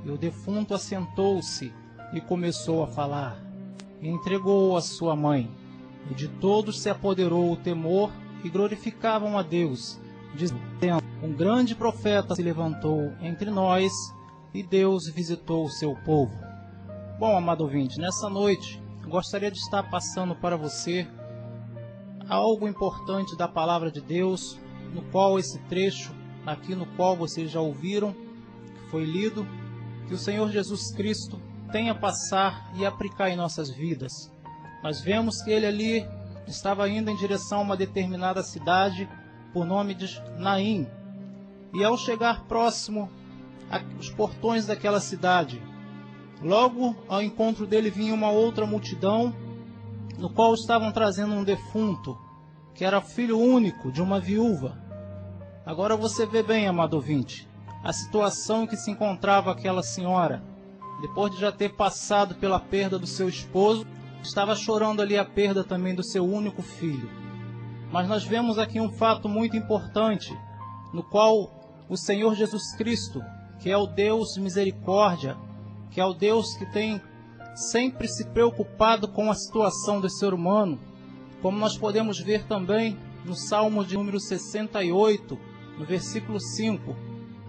E o defunto assentou-se e começou a falar. E entregou-o à sua mãe. E de todos se apoderou o temor e glorificavam a Deus, dizendo: Um grande profeta se levantou entre nós e Deus visitou o seu povo. Bom, amado ouvinte, nessa noite gostaria de estar passando para você algo importante da Palavra de Deus, no qual esse trecho aqui, no qual vocês já ouviram, que foi lido, que o Senhor Jesus Cristo tenha a passar e aplicar em nossas vidas. Nós vemos que ele ali estava indo em direção a uma determinada cidade por nome de Naim. E ao chegar próximo aos portões daquela cidade, logo ao encontro dele vinha uma outra multidão, no qual estavam trazendo um defunto, que era filho único de uma viúva. Agora você vê bem, amado ouvinte, a situação em que se encontrava aquela senhora. Depois de já ter passado pela perda do seu esposo, estava chorando ali a perda também do seu único filho. Mas nós vemos aqui um fato muito importante, no qual o Senhor Jesus Cristo, que é o Deus misericórdia, que é o Deus que tem sempre se preocupado com a situação do ser humano, como nós podemos ver também no Salmo de número 68, no versículo 5,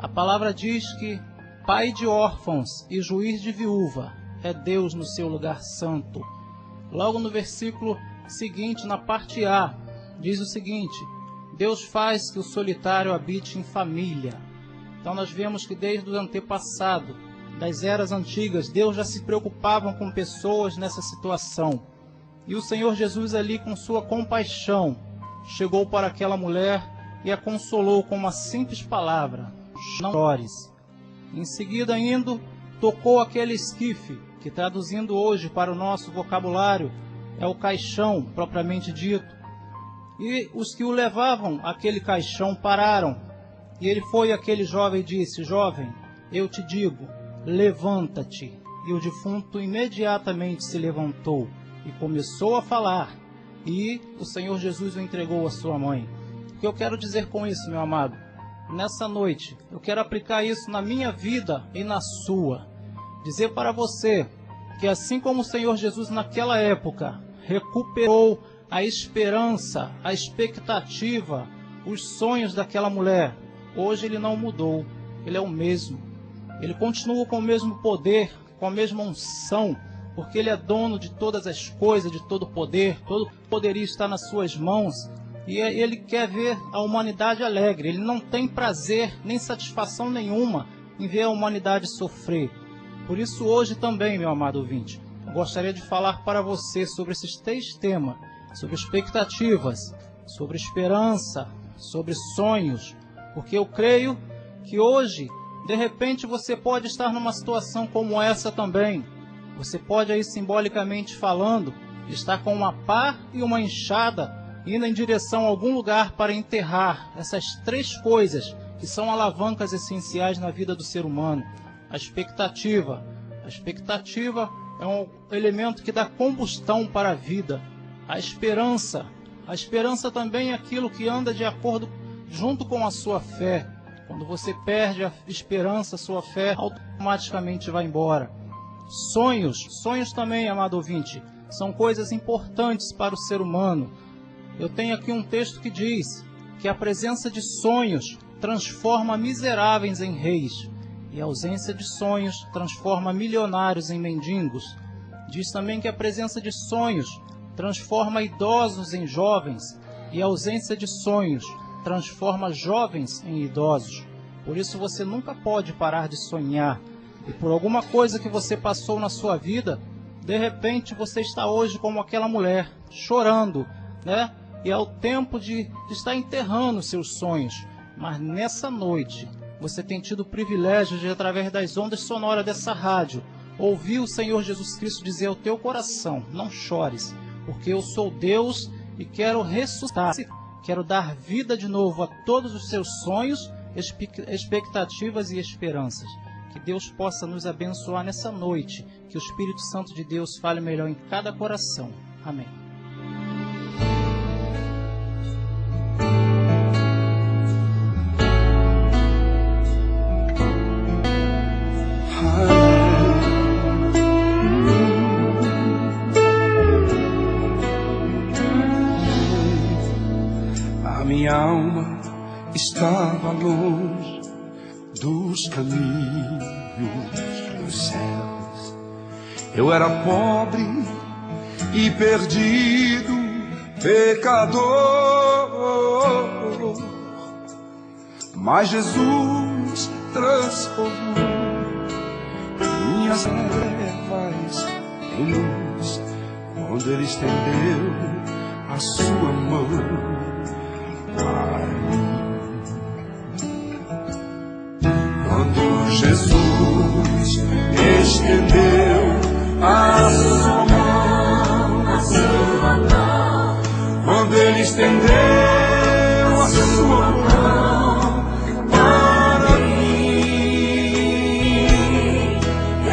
a palavra diz que Pai de órfãos e juiz de viúva é Deus no seu lugar santo. Logo no versículo seguinte, na parte A, diz o seguinte: Deus faz que o solitário habite em família. Então nós vemos que desde o antepassado, das eras antigas, Deus já se preocupava com pessoas nessa situação. E o Senhor Jesus ali, com sua compaixão, chegou para aquela mulher e a consolou com uma simples palavra: não chores. Em seguida, indo, tocou aquele esquife, que traduzindo hoje para o nosso vocabulário é o caixão propriamente dito. E os que o levavam aquele caixão pararam. E ele foi àquele jovem e disse: Jovem, eu te digo, levanta-te. E o defunto imediatamente se levantou e começou a falar. E o Senhor Jesus o entregou à sua mãe. O que eu quero dizer com isso, meu amado? Nessa noite, eu quero aplicar isso na minha vida e na sua. Dizer para você que assim como o Senhor Jesus naquela época recuperou a esperança, a expectativa, os sonhos daquela mulher, hoje ele não mudou, ele é o mesmo. Ele continua com o mesmo poder, com a mesma unção, porque ele é dono de todas as coisas, de todo o poderio está nas suas mãos. E ele quer ver a humanidade alegre. Ele não tem prazer nem satisfação nenhuma em ver a humanidade sofrer. Por isso hoje também, meu amado ouvinte, eu gostaria de falar para você sobre esses 3 temas, sobre expectativas, sobre esperança, sobre sonhos, porque eu creio que hoje, de repente, você pode estar numa situação como essa também. Você pode aí, simbolicamente falando, estar com uma pá e uma enxada, indo em direção a algum lugar para enterrar essas 3 coisas que são alavancas essenciais na vida do ser humano. A expectativa. A expectativa é um elemento que dá combustão para a vida. A esperança. A esperança também é aquilo que anda de acordo junto com a sua fé. Quando você perde a esperança, a sua fé automaticamente vai embora. Sonhos também, amado ouvinte, são coisas importantes para o ser humano. Eu tenho aqui um texto que diz que a presença de sonhos transforma miseráveis em reis, e a ausência de sonhos transforma milionários em mendigos. Diz também que a presença de sonhos transforma idosos em jovens, e a ausência de sonhos transforma jovens em idosos. Por isso você nunca pode parar de sonhar. E por alguma coisa que você passou na sua vida, de repente você está hoje como aquela mulher, chorando, né? E é o tempo de estar enterrando seus sonhos. Mas nessa noite, você tem tido o privilégio de, através das ondas sonoras dessa rádio, ouvir o Senhor Jesus Cristo dizer ao teu coração: não chores, porque eu sou Deus e quero ressuscitar, quero dar vida de novo a todos os seus sonhos, expectativas e esperanças. Que Deus possa nos abençoar nessa noite, que o Espírito Santo de Deus fale melhor em cada coração. Amém. A minha alma estava longe dos caminhos dos céus. Eu era pobre e perdido, pecador, mas Jesus transformou minhas trevas em luz, quando Ele estendeu a sua mão para mim. Quando Jesus estendeu a sua mão, quando Ele estendeu a sua mão para mim,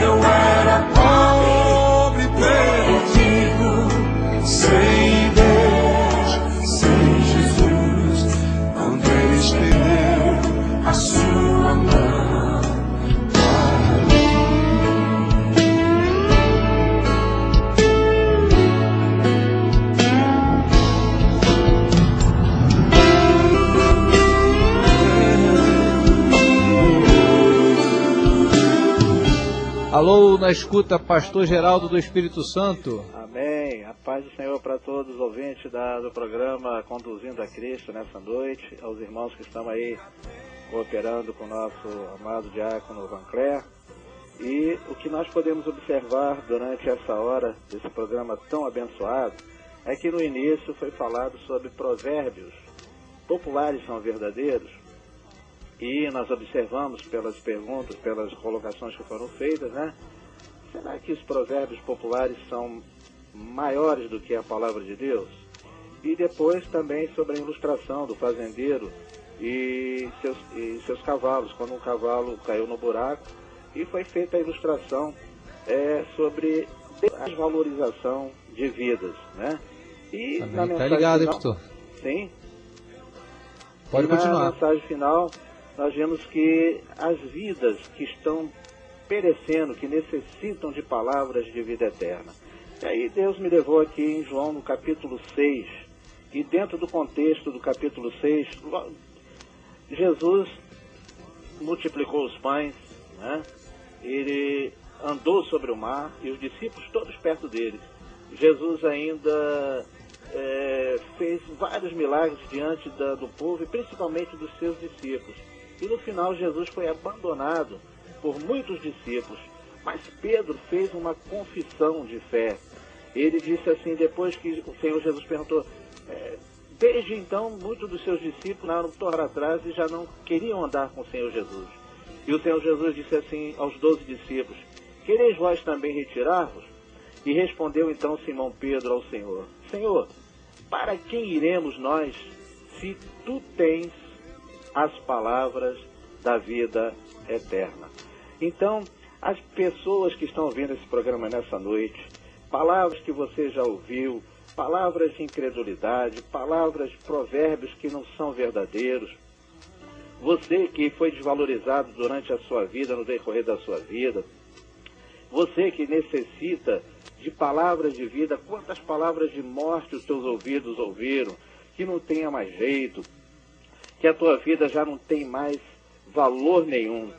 eu era pobre, perdido, sem Deus, sem Jesus. Quando Ele estendeu a sua mão. Alô, na escuta, Pastor Geraldo do Espírito Santo. Amém. A paz do Senhor para todos os ouvintes do programa Conduzindo a Cristo nessa noite, aos irmãos que estão aí cooperando com o nosso amado diácono Vancler. E o que nós podemos observar durante essa hora desse programa tão abençoado é que no início foi falado sobre provérbios populares são verdadeiros. E nós observamos pelas perguntas, pelas colocações que foram feitas, né? Será que os provérbios populares são maiores do que a palavra de Deus? E depois também sobre a ilustração do fazendeiro e seus cavalos, quando um cavalo caiu no buraco, e foi feita a ilustração sobre a desvalorização de vidas, né? E Amém. na mensagem Tá ligado, final, pastor? sim. Pode e na continuar. mensagem final, nós vemos que as vidas que estão perecendo, que necessitam de palavras de vida eterna. E aí Deus me levou aqui em João no capítulo 6, e dentro do contexto do capítulo 6, Jesus multiplicou os pães, né? Ele andou sobre o mar e os discípulos todos perto dele. Jesus ainda fez vários milagres diante do povo e principalmente dos seus discípulos. E no final Jesus foi abandonado por muitos discípulos. Mas Pedro fez uma confissão de fé. Ele disse assim, depois que o Senhor Jesus perguntou, desde então muitos dos seus discípulos tornaram atrás e já não queriam andar com o Senhor Jesus. E o Senhor Jesus disse assim aos 12 discípulos, quereis vós também retirar-vos? E respondeu então Simão Pedro ao Senhor, Senhor, para quem iremos nós, se tu tens as palavras da vida eterna? Então, as pessoas que estão ouvindo esse programa nessa noite, palavras que você já ouviu, palavras de incredulidade, palavras, provérbios que não são verdadeiros, você que foi desvalorizado durante a sua vida, no decorrer da sua vida, Você que necessita de palavras de vida, quantas palavras de morte os teus ouvidos ouviram, que não tenha mais jeito, que a tua vida já não tem mais valor nenhum.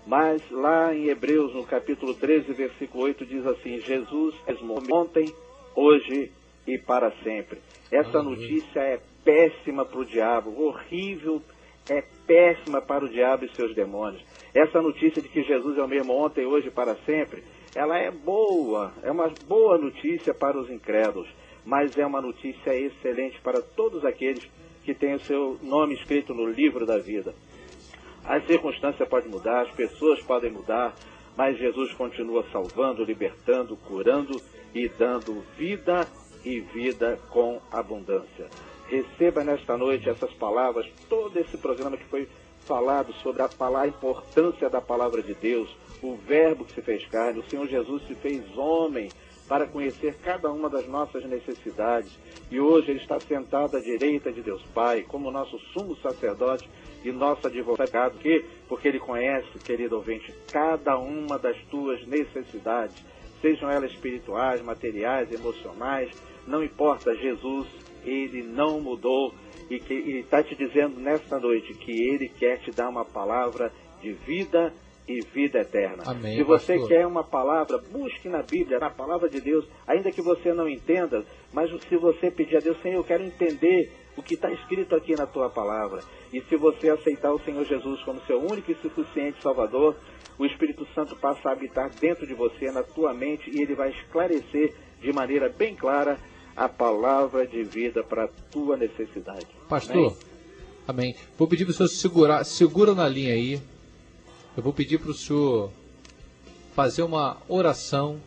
Mas lá em Hebreus, no capítulo 13, versículo 8, diz assim: Jesus é ontem, hoje e para sempre. Essa notícia é péssima para o diabo, horrível, é péssima para o diabo e seus demônios. Essa notícia de que Jesus é o mesmo ontem, hoje e para sempre, ela é boa, é uma boa notícia para os incrédulos, mas é uma notícia excelente para todos aqueles que têm o seu nome escrito no livro da vida. As circunstâncias podem mudar, as pessoas podem mudar, mas Jesus continua salvando, libertando, curando e dando vida e vida com abundância. Receba nesta noite essas palavras, todo esse programa que foi falado sobre a importância da palavra de Deus, o verbo que se fez carne, o Senhor Jesus se fez homem para conhecer cada uma das nossas necessidades. E hoje Ele está sentado à direita de Deus Pai, como nosso sumo sacerdote e nosso advogado, porque Ele conhece, querido ouvinte, cada uma das tuas necessidades, sejam elas espirituais, materiais, emocionais, não importa, Jesus, Ele não mudou e está te dizendo nesta noite que Ele quer te dar uma palavra de vida e vida eterna. Amém, se você pastor. quer uma palavra, busque na Bíblia, na palavra de Deus, ainda que você não entenda, mas se você pedir a Deus: Senhor, eu quero entender o que está escrito aqui na tua palavra. E se você aceitar o Senhor Jesus como seu único e suficiente Salvador, o Espírito Santo passa a habitar dentro de você, na tua mente, e Ele vai esclarecer de maneira bem clara a palavra de vida para a tua necessidade. Pastor, amém. Vou pedir para o senhor segura na linha aí. Eu vou pedir para o senhor fazer uma oração.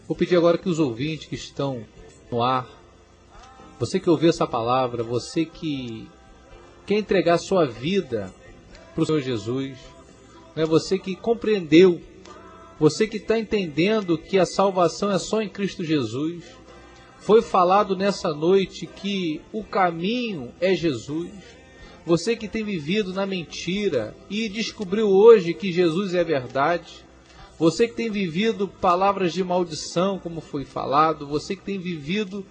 Vou pedir agora que os ouvintes que estão no ar, você que ouviu essa palavra, você que quer entregar sua vida para o Senhor Jesus, né? Você que compreendeu, você que está entendendo que a salvação é só em Cristo Jesus. Foi falado nessa noite que o caminho é Jesus. Você que tem vivido na mentira e descobriu hoje que Jesus é verdade. Você que tem vivido palavras de maldição, como foi falado. Você que tem vivido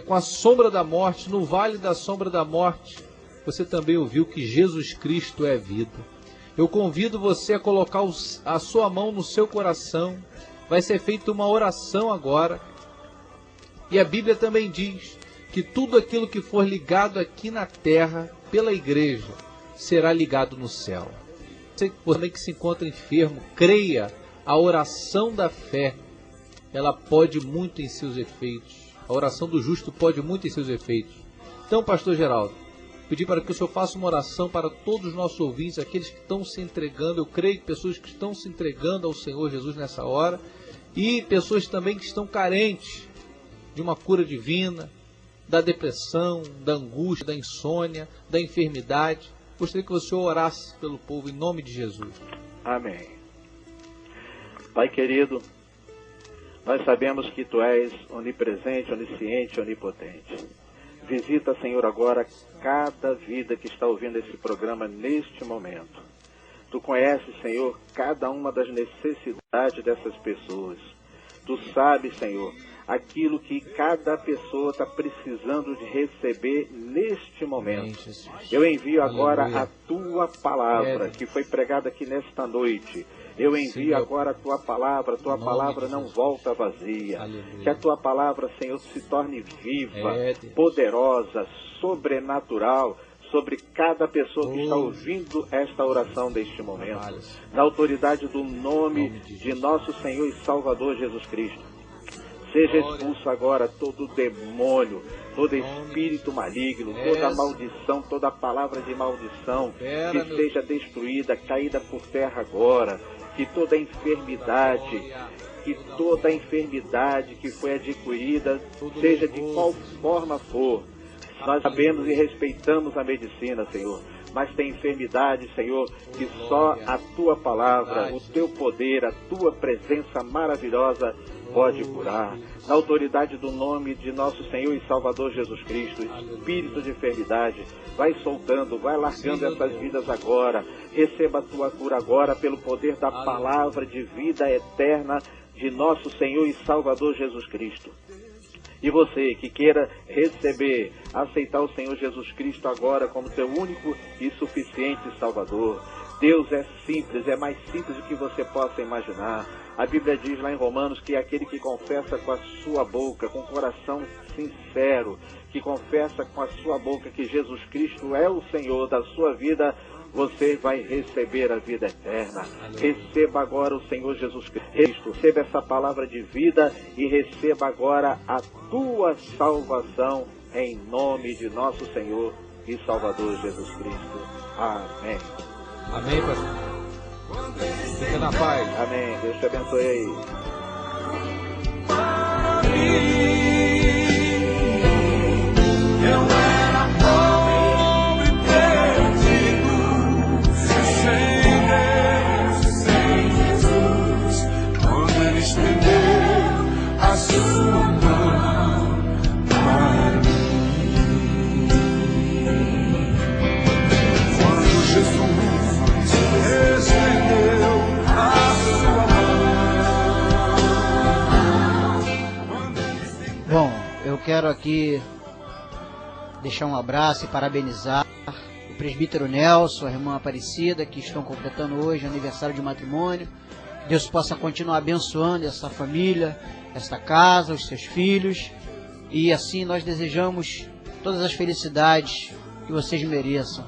com a sombra da morte, no vale da sombra da morte. Você também ouviu que Jesus Cristo é vida. Eu convido você a colocar a sua mão no seu coração. Vai ser feita uma oração agora. E a Bíblia também diz que tudo aquilo que for ligado aqui na terra pela igreja será ligado no céu. Você também que se encontra enfermo, creia, a oração da fé, ela pode muito em seus efeitos. A oração do justo pode muito em seus efeitos. Então, pastor Geraldo, pedir para que o senhor faça uma oração para todos os nossos ouvintes, aqueles que estão se entregando. Eu creio que pessoas que estão se entregando ao Senhor Jesus nessa hora, e pessoas também que estão carentes de uma cura divina, da depressão, da angústia, da insônia, da enfermidade. Gostaria que o Senhor orasse pelo povo em nome de Jesus. Amém. Pai querido, nós sabemos que Tu és onipresente, onisciente, onipotente. Visita, Senhor, agora cada vida que está ouvindo esse programa neste momento. Tu conheces, Senhor, cada uma das necessidades dessas pessoas. Tu sabes, Senhor, aquilo que cada pessoa está precisando de receber neste momento. Eu envio agora a Tua palavra, que foi pregada aqui nesta noite. Eu envio agora a Tua palavra não volta vazia. Que a Tua palavra, Senhor, se torne viva, poderosa, sobrenatural, sobre cada pessoa que está ouvindo esta oração deste momento. Na autoridade do nome de nosso Senhor e Salvador Jesus Cristo. Seja expulso agora todo demônio, todo espírito maligno, toda maldição, toda palavra de maldição, que seja destruída, caída por terra agora. Que toda enfermidade que foi adquirida, seja de qual forma for. Nós sabemos e respeitamos a medicina, Senhor. Mas tem enfermidade, Senhor, que só a Tua palavra, o Teu poder, a Tua presença maravilhosa pode curar. Na autoridade do nome de nosso Senhor e Salvador Jesus Cristo, espírito de enfermidade, vai soltando, vai largando essas vidas agora. Receba a tua cura agora pelo poder da palavra de vida eterna de nosso Senhor e Salvador Jesus Cristo. E você que queira receber, aceitar o Senhor Jesus Cristo agora como teu único e suficiente Salvador. Deus é simples, é mais simples do que você possa imaginar. A Bíblia diz lá em Romanos que aquele que confessa com a sua boca, com o coração sincero, que confessa com a sua boca que Jesus Cristo é o Senhor da sua vida, você vai receber a vida eterna. Receba agora o Senhor Jesus Cristo. Receba essa palavra de vida e receba agora a tua salvação em nome de nosso Senhor e Salvador Jesus Cristo. Amém. Amém, pastor. Fica na paz. Amém. Deus te abençoe aí. Eu era pobre, perdido, sem Deus, sem Jesus. Quando Ele estendeu a sua mão para mim. Quando Jesus estendeu a sua mão. Bom, eu quero aqui deixar um abraço e parabenizar o presbítero Nelson, a irmã Aparecida, que estão completando hoje aniversário de matrimônio. Que Deus possa continuar abençoando essa família, esta casa, os seus filhos. E assim nós desejamos todas as felicidades que vocês mereçam,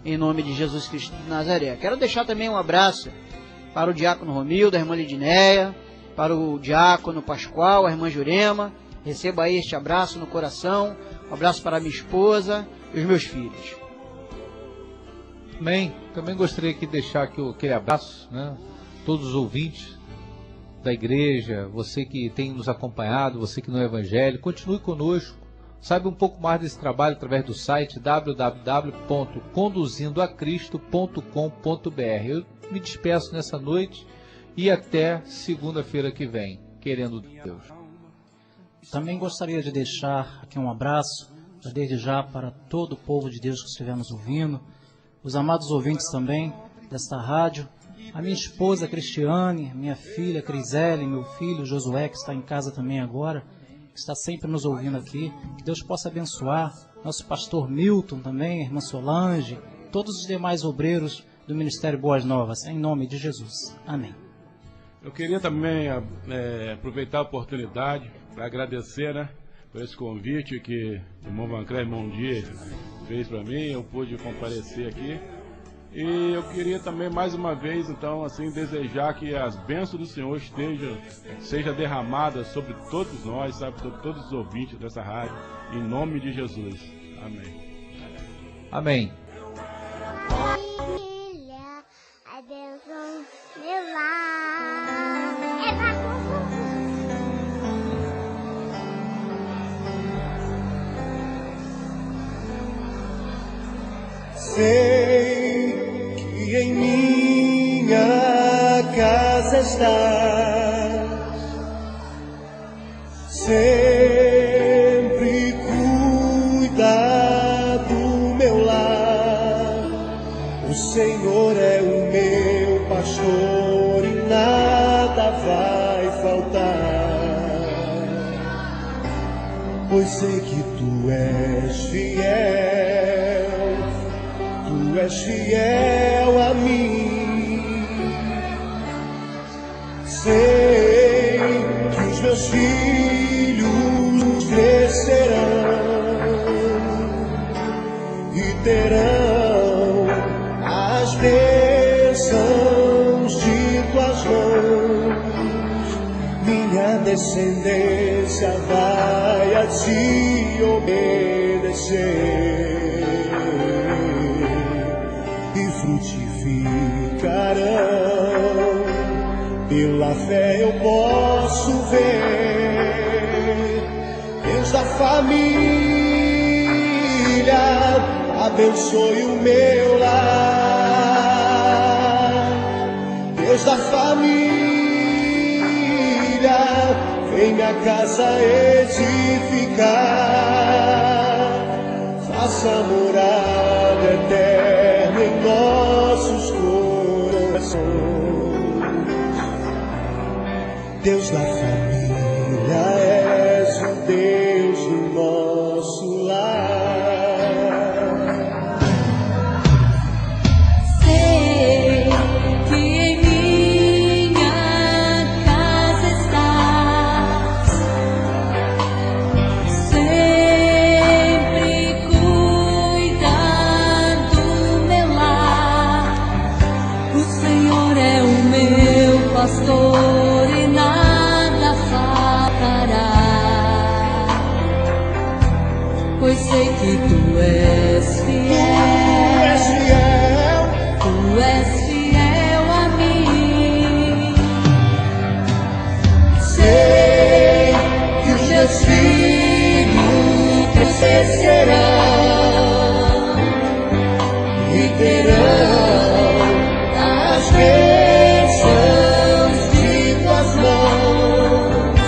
em nome de Jesus Cristo de Nazaré. Quero deixar também um abraço para o diácono Romildo, a irmã Lidinéia, para o diácono Pascoal, a irmã Jurema. Receba aí este abraço no coração. Um abraço para a minha esposa e os meus filhos. Amém. Também gostaria de deixar aqui aquele abraço, né? Todos os ouvintes da igreja, você que tem nos acompanhado, você que não é evangélico, continue conosco. Saiba um pouco mais desse trabalho através do site www.conduzindoacristo.com.br. Eu me despeço nessa noite e até segunda-feira que vem, querendo Deus. Também gostaria de deixar aqui um abraço, desde já, para todo o povo de Deus que estiver nos ouvindo, os amados ouvintes também desta rádio, a minha esposa Cristiane, minha filha Crisele, meu filho Josué, que está em casa também agora, que está sempre nos ouvindo aqui. Que Deus possa abençoar nosso pastor Milton também, a irmã Solange, todos os demais obreiros do Ministério Boas Novas, em nome de Jesus. Amém. Eu queria também aproveitar a oportunidade para agradecer, né, por esse convite que o irmão Vancler, irmão Dias, fez para mim. Eu pude comparecer aqui. E eu queria também, mais uma vez, então, assim, desejar que as bênçãos do Senhor sejam derramadas sobre todos nós, sabe, sobre todos os ouvintes dessa rádio, em nome de Jesus. Amém. Amém. A bênção me vai. Sei que em minha casa estás, sempre cuida do meu lar. O Senhor é o meu pastor e nada vai faltar, pois sei que tu és fiel. Tu és fiel a mim. Sei que os meus filhos crescerão e terão as bênçãos de tuas mãos. Minha descendência vai a ti obedecer e frutificarão. Pela fé eu posso ver Deus da família, abençoe o meu lar. Deus da família, em minha casa edificar, faça morada eterna em nossos corações. Deus da família, és o Deus do nosso lar. Sei que em minha casa estás, sempre cuidando do meu lar. O Senhor é o meu pastor e nada faltará, pois sei que tu és fiel, tu és fiel a mim. Sei que os teus filhos crescerão e terão as bênçãos de tuas mãos.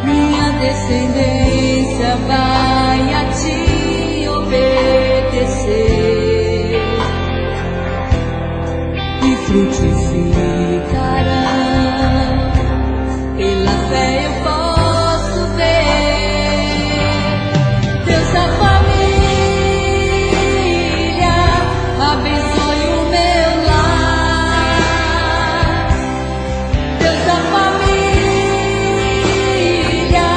Minha descendência vai a ti obedecer e frutificarão. Pela fé eu posso ver. Deus da família, abençoe o meu lar. Deus da família,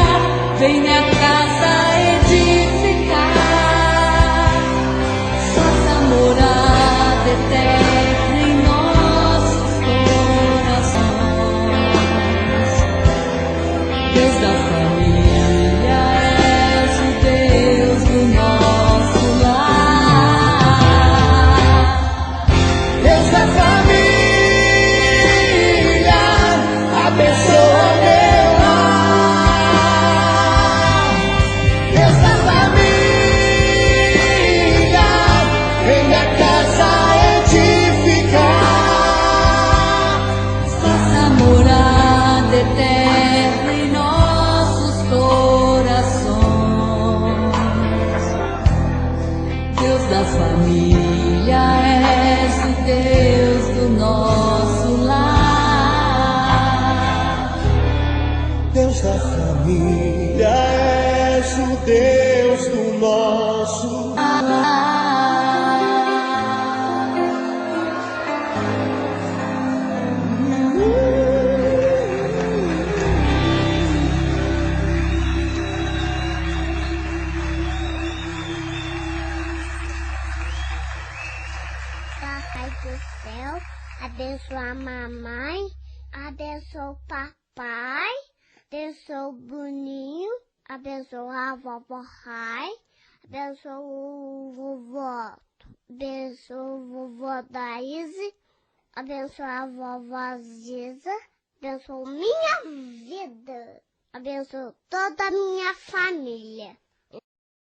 vem minha casa edificar, faça morada eterna em nossos corações. Deus da família, és o Deus do nosso lar. Deus da família, abençoa meu lar. Deus da família, em minha casa edificar, Faça morada eterna em nossos corações. Deus da família, és o Deus do nosso lar. Deus da família, és o Deus do nosso Papai do céu, abençoa a mamãe, abençoa o papai, abençoa o Boninho, abençoa a vovó Rai, abençoa o vovó, abençoa o vovó Daíse, abençoa a vovó Ziza, abençoa minha vida, abençoa toda a minha família.